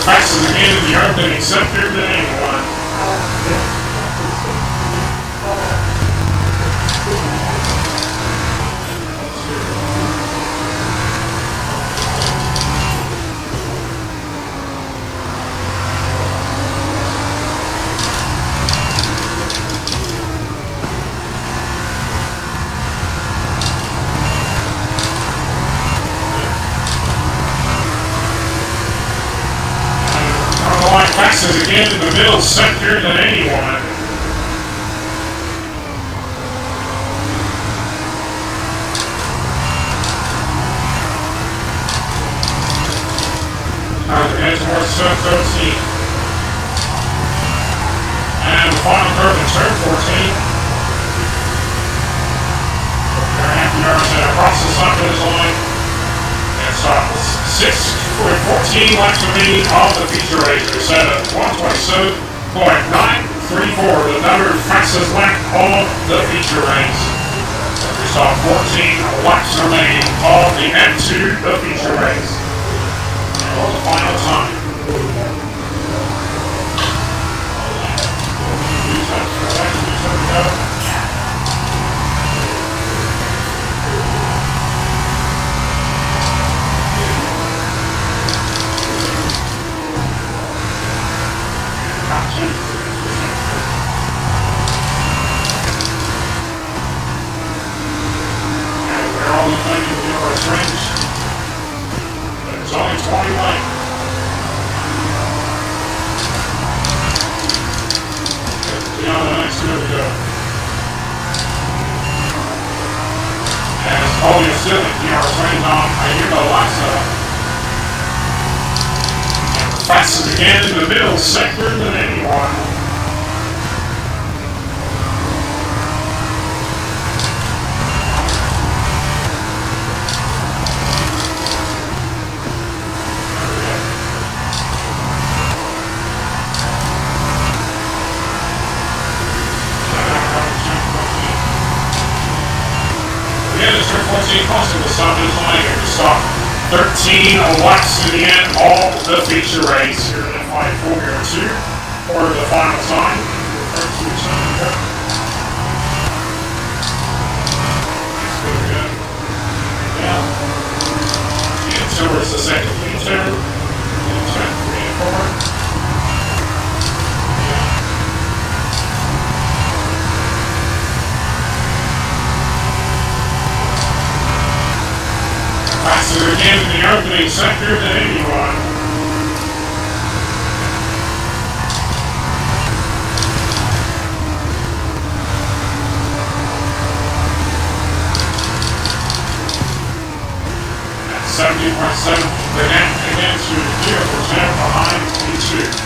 Fastest again in the opening sector than anyone. Fastest again in the middle sector than anyone. Edgeworth turn 13. And the final curve at turn 14. They're half yards across the sun finish line. And stop 14 laps remaining of the feature race. They're set at 127.9. 3-4, another fastest lap of the feature race. We saw 14 laps remaining of the F2, the feature race. For the final time. There's only 20 lanes. Beyond the next two to go. As Colby is still in PR trains on, I hear the lights up. And we're fastest again in the middle sector than anyone. Possible stop is line here to stop 13 laps to the end of the feature race. Here in F5-402 for the final time. And towards the second lead turn. 3 and 4. Faster again in the opening sector than anyone. At 70.7, the gap again to 0% behind P2.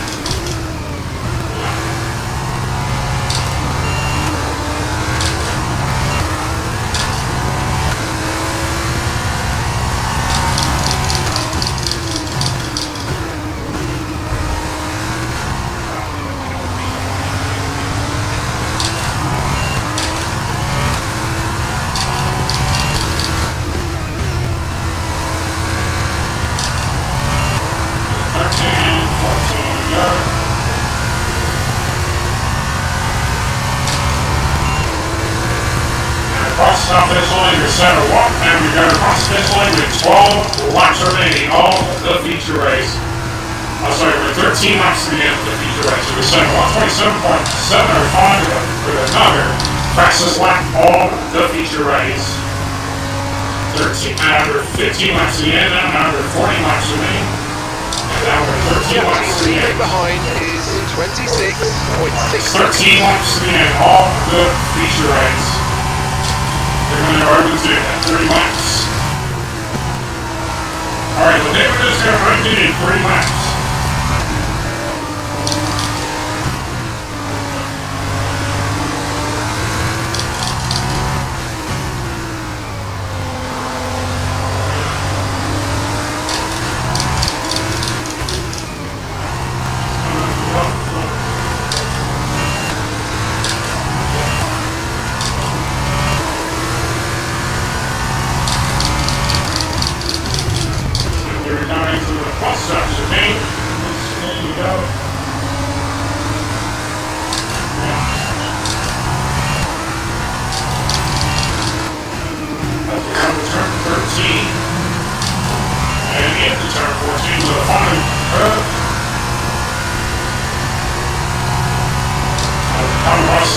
Stop this line to center one, and we got across this line with 12 laps remaining of the feature race. I'm sorry, we're 13 laps to the end of the feature race. So we center 127.705 with another fastest lap of the feature race. 15 laps to the end, and another 40 laps remaining. And now we're 13 laps to the end.
Behind is 26.6.
13 laps to the end of the feature race. They're going to open to at 30 laps. Alright, well, David is going to run it in 30 laps.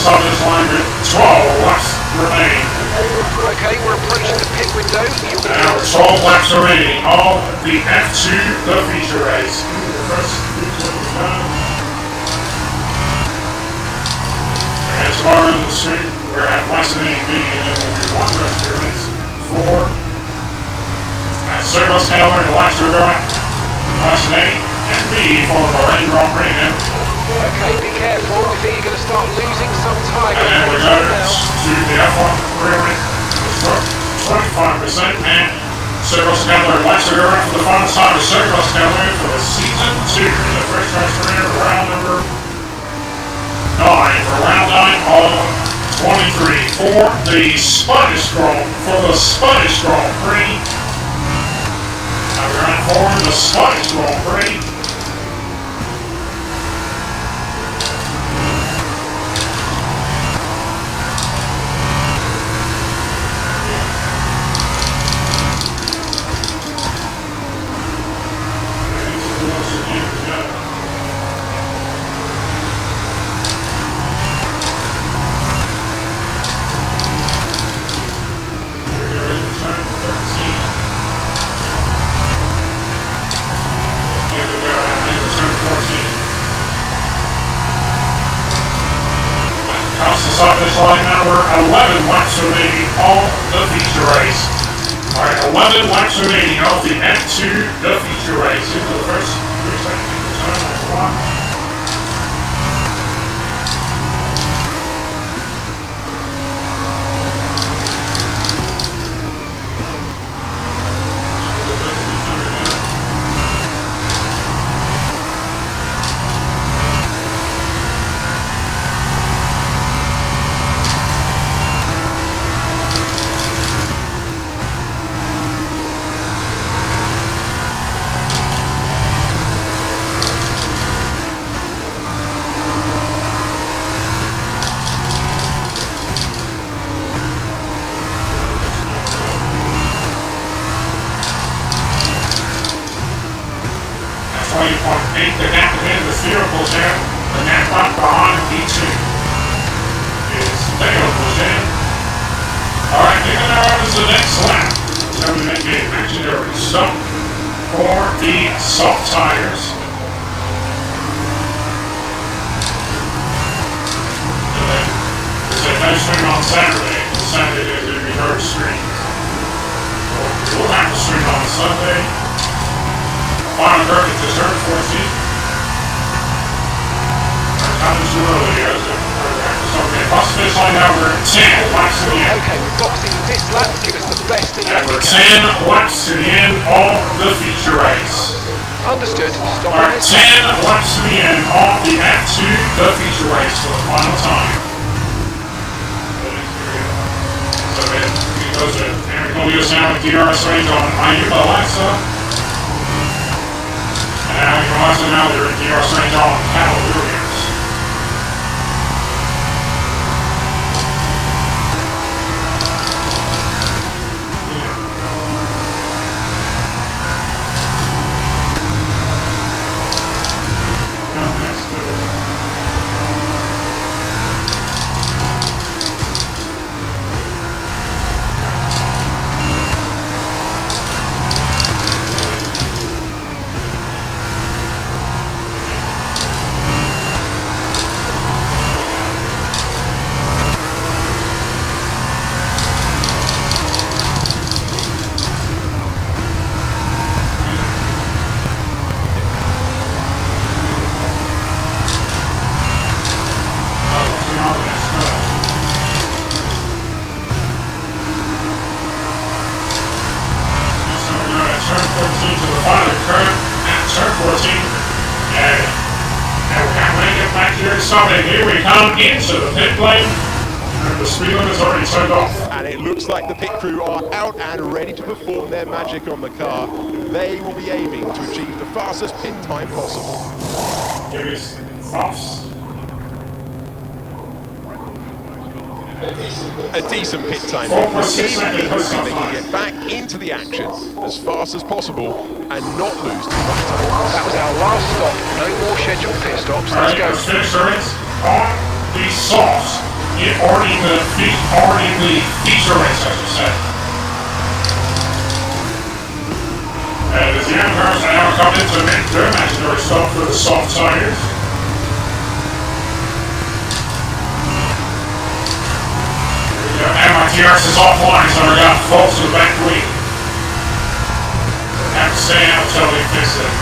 Stop this line with 12 laps remaining.
Okay, we're approaching the pit window.
Now 12 laps remaining of the F2, the feature race. And tomorrow in the street, we're at Washington B, and then we'll be one rest periods for Service Taylor and Electric Washington and B for the Lane Grand Prix.
Okay, be careful. I think you're going to start losing some time.
And we go to the F1 Railway, 25%, and Circle Scalar and Lexington for the final time of Circle Scalar for the season 2 in the first race career, round number 9. for the Spanish Grand Prix. Now we're on for the Spanish Grand Prix. This line number 11 laps remaining on the feature race. Alright, 11 laps remaining of the F2, the feature race. Into the first 3 seconds of the clock. The gap in the vehicle there, the gap up behind P2 is available there. Alright, kicking out is the next lap. So we make a imaginary stop for the soft tires. There's a no swing on Saturday. Sunday there's a reverse swing. We'll have to swing on Sunday. Final verdict is turn 14. Comes earlier. Okay, bus finish line number 10 laps to the end.
Okay, we've boxed in this lap to give us the best in
Number 10 laps to the end of the feature race.
Understood. Stop
Alright, 10 laps to the end of the F2, the feature race for the final time. So then, it goes to Aaron Colio Sound with DRS range on Ayuba Alexa. And now you can also know they're in DRS range on Cavaliers. Here we come into the pit lane, and the speed limit is already turned off.
And it looks like the pit crew are out and ready to perform their magic on the car. They will be aiming to achieve the fastest pit time possible.
Here is Foss.
A decent pit time. The team will be hoping they can get back into the action as fast as possible and not lose too much time.
That was our last stop. No more scheduled pit stops. Let's go.
Finisher is on the softs. Already in the feature race, as you said. And as the young cars now come in to make their imaginary stop for the soft tires. And my TRS is offline, so we got faults with the back wing. Have to stay out until they fix it.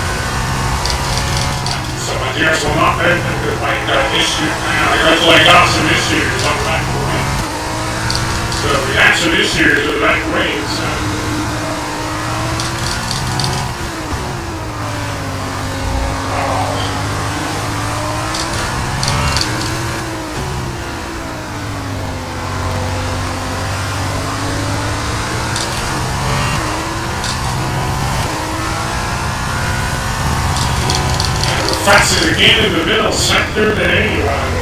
So my TRS will not be because I got an issue. I got some issues on the back wing. So we had some issues with the back wing, so. Fastest again in the middle sector than anyone.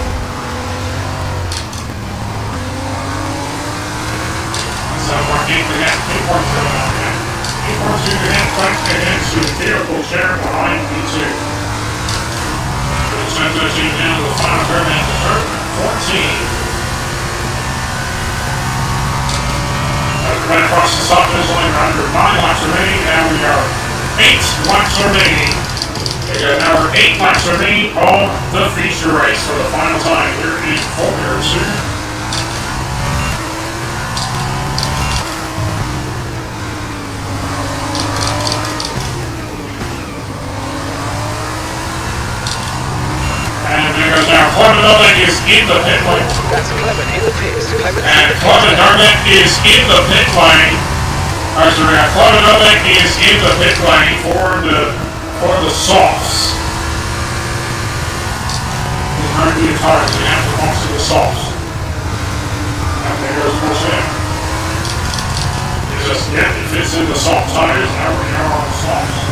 So we're getting the next 8.2 to head back into the vehicle share behind P2. The transition down to the final turn at the turn 14. Right across the stop finish line, we're under 9 laps remaining, and we are 8 laps remaining. We got another 8 laps remaining on the feature race for the final time here in Formula 2. Now, Clement Darlek is in the pit lane.
That's Clement in the pits.
And Clement Darlek is in the pit lane. Clement Darlek is in the pit lane for the softs. He's going to be a tires and have to walk to the softs. And there goes Morset. It fits in the soft tires. Now we are on the softs.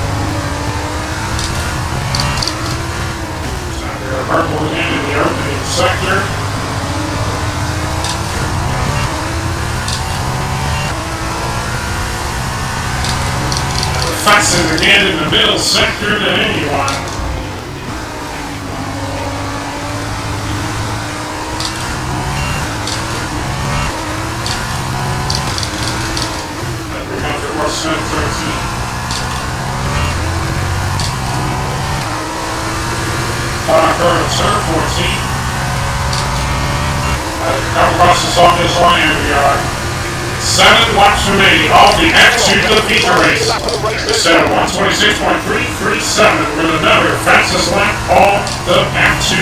Purple again in the opening sector. Fastest again in the middle sector than anyone. That becomes your West Center 13. Turn 14. Come across the stop finish line and we are 7 laps remaining off the F2 to the feature race. Set of 126.337 with another fastest lap on the F2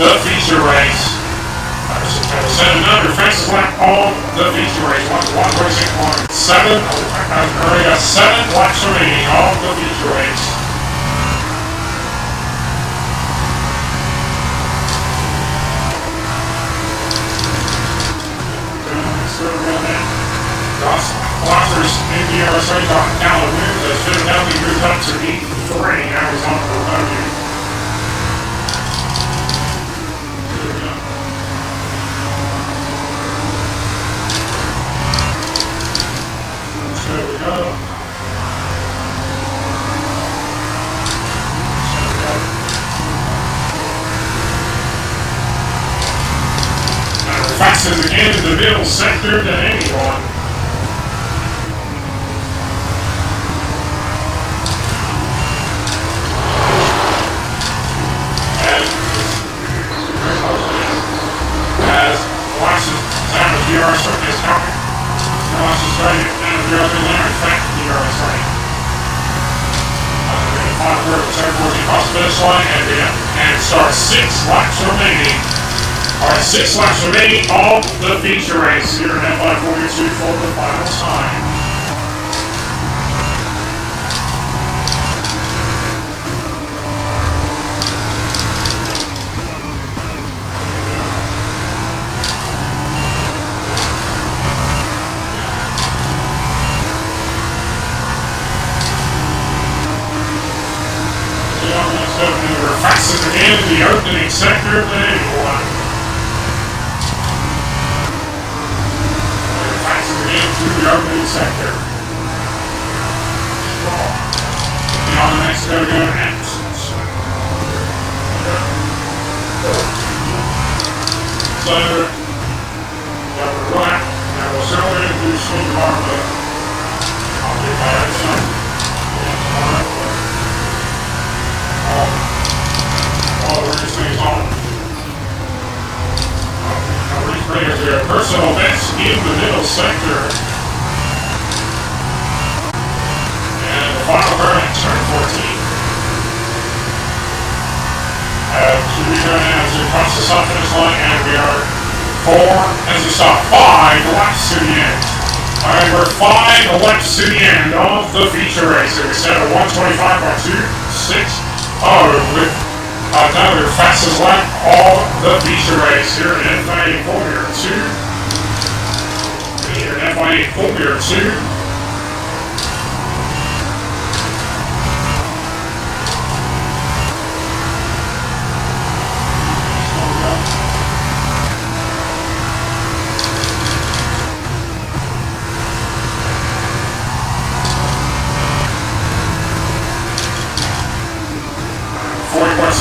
the feature race. Set another fastest lap on the feature race. 126.7. We got 7 laps remaining on the feature race. Colossers in the RSA now wins as Philadelphia moves up to 83. Now he's on the podium. There we go. Fastest again in the middle sector than anyone. As Washington down the DRS is coming. Washington down the DRS in there, in fact, the DRS lane. Final third of the turn 14 across the finish line, and start 6 laps remaining. Alright, 6 laps remaining on the feature race here in FI42 for the final time. We're fastest again in the opening sector than anyone. To the opening sector. And on the next go to Anderson. So, got the right. Now we'll settle into Swing Martha. I'll get that son. All the race things on. Players here, personal best in the middle sector. And the final turn at turn 14. Here we go now as we cross the stop finish line, and we are 4 as we stop 5 laps to the end. Alright, we're 5 laps to the end of the feature race. We set a 125.260 with another fastest lap on the feature race here in FIA Formula 2. Here in FIA Formula 2.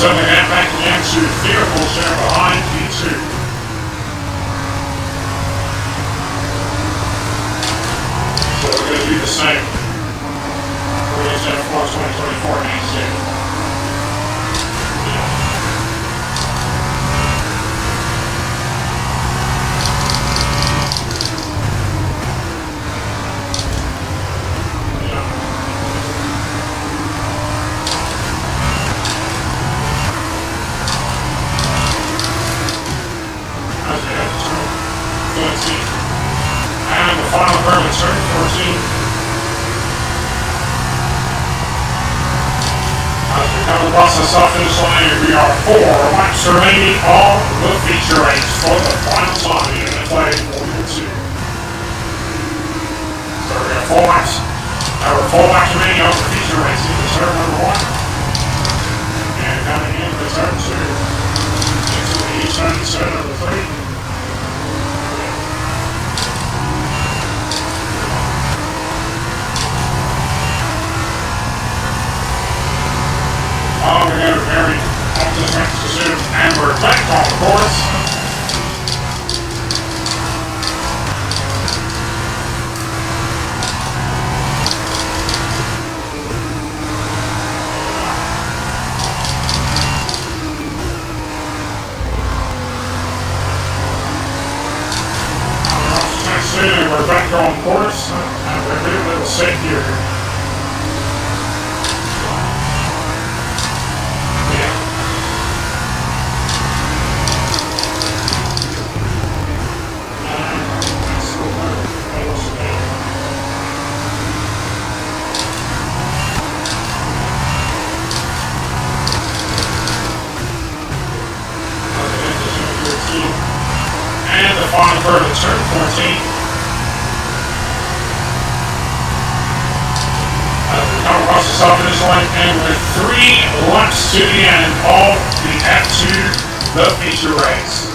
So they head back again to vehicle share behind P2. So we're going to do the same. We're going to set 2024 next year. And the final permit, sir, 14. As we come across the south finish line, we are 4 laps remaining on the feature race for the final time in FA Formula 2. So we have 4 laps. There were 4 laps remaining on the feature race in turn number 1. And coming in for turn 2. Into the turn number 3. Oh, we got a very optimistic decision, and we're back on the course. We're back on course, and we're doing a little safe here. And the final verdict, turn 14. Come across the south finish line, and with 3 laps to the end of the F2, the feature race.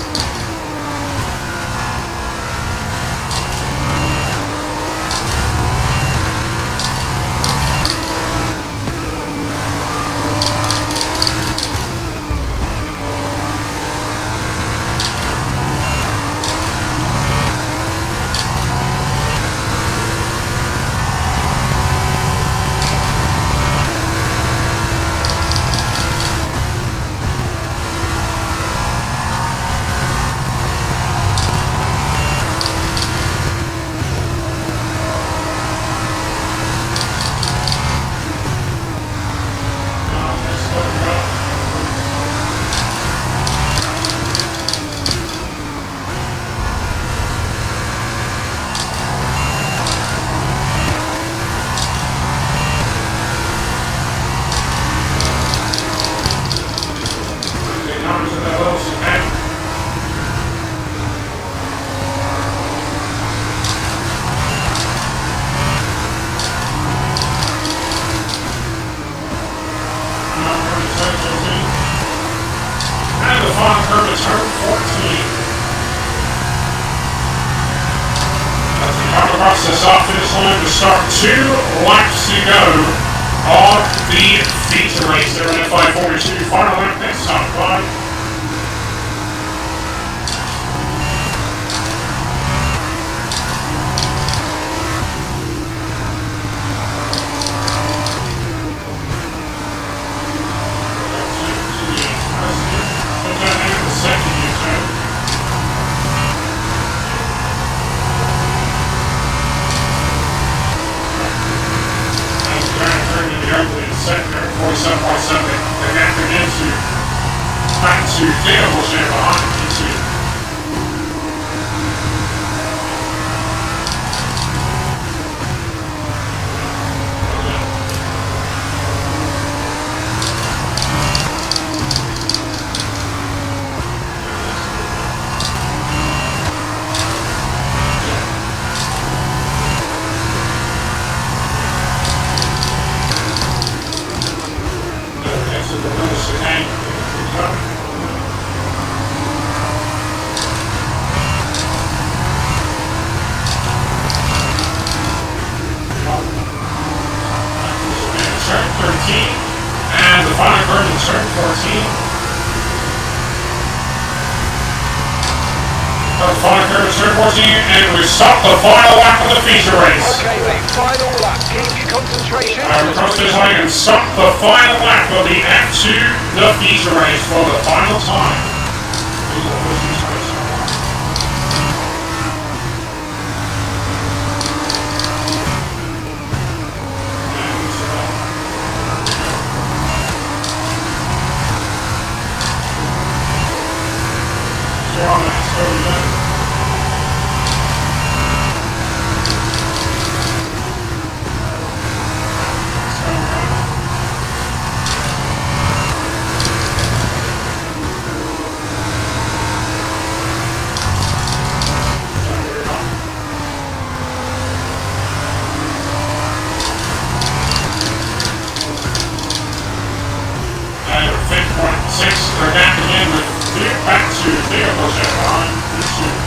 Across the south finish line to start 2 laps to go on the feature race there in FI 42. Final lap next stop by. Sector 47.7, connecting into back to vehicle share behind P2. final curve, turn 14, and we stop the final lap of the feature race.
Okay, mate, final lap. Keep your concentration.
We cross this line and stop the final lap of the F2, the feature race for the final time. They're back again with back to vehicle check on YouTube.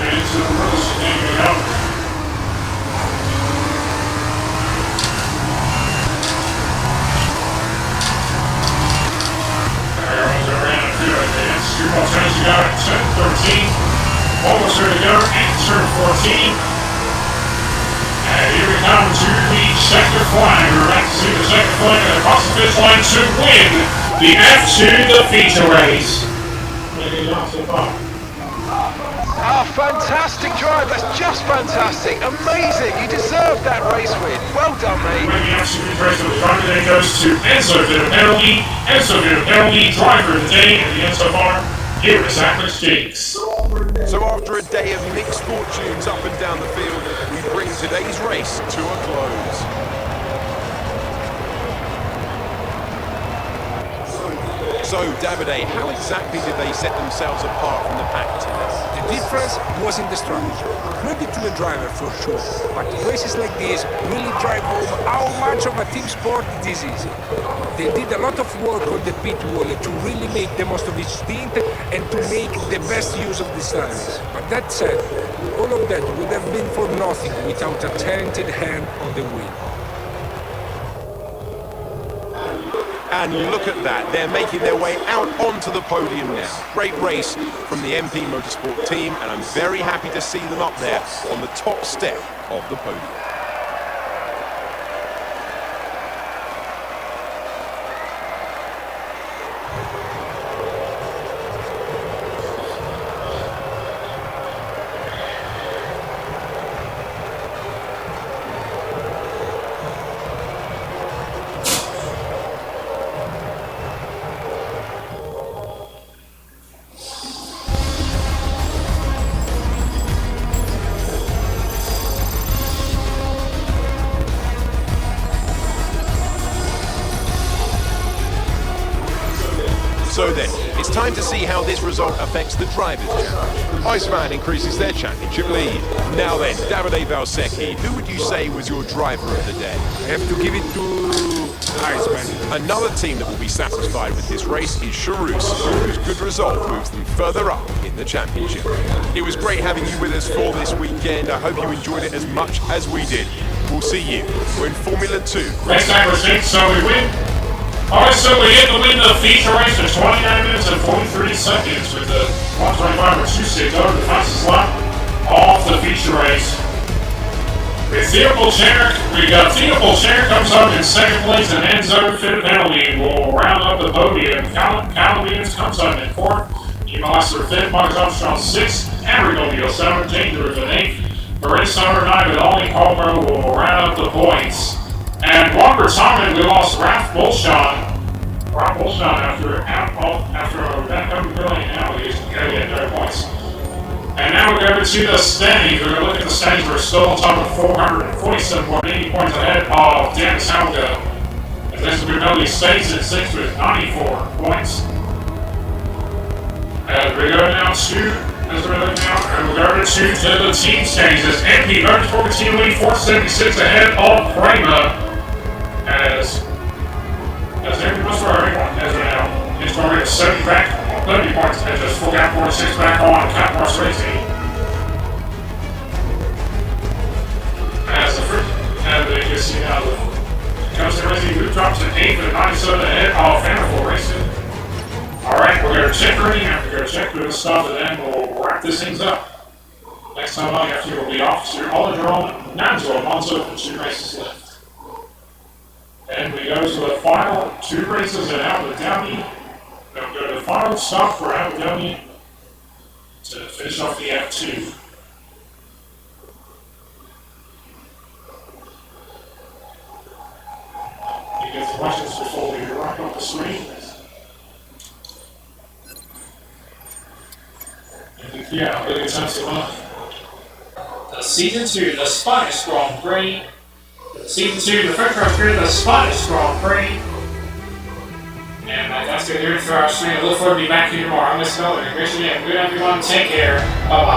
And to the rules, and you know. They're in a few advance. Two more turns to go at turn 13. One more turn to go at turn 14. And here we come to the checkered flag. We're about to see the checkered flag and across the finish line to win the F2, the feature race.
Ah, fantastic drive. That's just fantastic. Amazing. You deserve that race win. Well done, mate.
The F2 feature race of the driver today goes to Enzo Vitapelli. Enzo Vitapelli, driver of the day in the Enzo Bar. Here is Alex Jakes.
So after a day of mixed fortunes up and down the field, we bring today's race to a close. So, Davide, how exactly did they set themselves apart from the pack today?
The difference was in the strategy. Credit to the driver for sure, but races like this really drive home how much of a team sport this is. They did a lot of work on the pit wall to really make the most of each stint and to make the best use of these tires. But that said, all of that would have been for nothing without a talented hand on the wheel.
And look at that, they're making their way out onto the podium now. Great race from the MP Motorsport team, and I'm very happy to see them up there on the top step of the podium. So then, it's time to see how this result affects the drivers' challenge. Iceman increases their championship lead. Now then, Davide Valsecchi, who would you say was your driver of the day?
I have to give it to Iceman.
Another team that will be satisfied with this race is Charus, whose good result moves them further up in the championship. It was great having you with us for this weekend. I hope you enjoyed it as much as we did. We'll see you when Formula 2.
Next time we're 6, so we win. Alright, so we get the win of the feature race in 29 minutes and 43 seconds with the 125 or 2.6 over the fastest lap off the feature race. With Theo Bolshanek, we got Theo Bolshanek comes up in second place and Enzo Vitapelli will round up the podium. Calabians comes up in fourth, Emaster fifth, Marcus Armstrong sixth, Enrico Vito seventh, Jake Griffin eighth. For race number 9 with Ollie Palmer will round up the points. And one retirement, we lost Ralph Bolshan. Ralph Bolshan after a brilliant alley, he's going to get their points. And now we're going to see the standings. We're going to look at the standings. We're still on top of 447.80 points ahead of Dan Salga. As Enzo Vitapelli stays at 6th with 94 points. As we go now and we're going to the team standings. MP Motorsport Team Lead 476 ahead of Prema. As everyone has now, it's going to get 70 back, 30 points, and just full gap 46 back on Cat Morse Racing. As you can see now, the Johnson Racing who drops to 8th with 97 ahead of Vandervoort. go check ready, have to go check with the stuff, and then we'll wrap this things up. Next time I have to will be Officer Holodron, Nanzo Alonso, and 2 races left. And we go to the final 2 races at Abu Dhabi. We'll go to the final stop for Abu Dhabi to finish off the F2. You get the questions before we wrap up the screen. Yeah, really good time so much. Season 2, the Spanish Grand Prix. Season 2, the French Grand Prix, the Spanish Grand Prix. And that's going to do it for our stream. I look forward to being back here tomorrow. I'm Miss Miller. Good everyone. Take care. Bye-bye.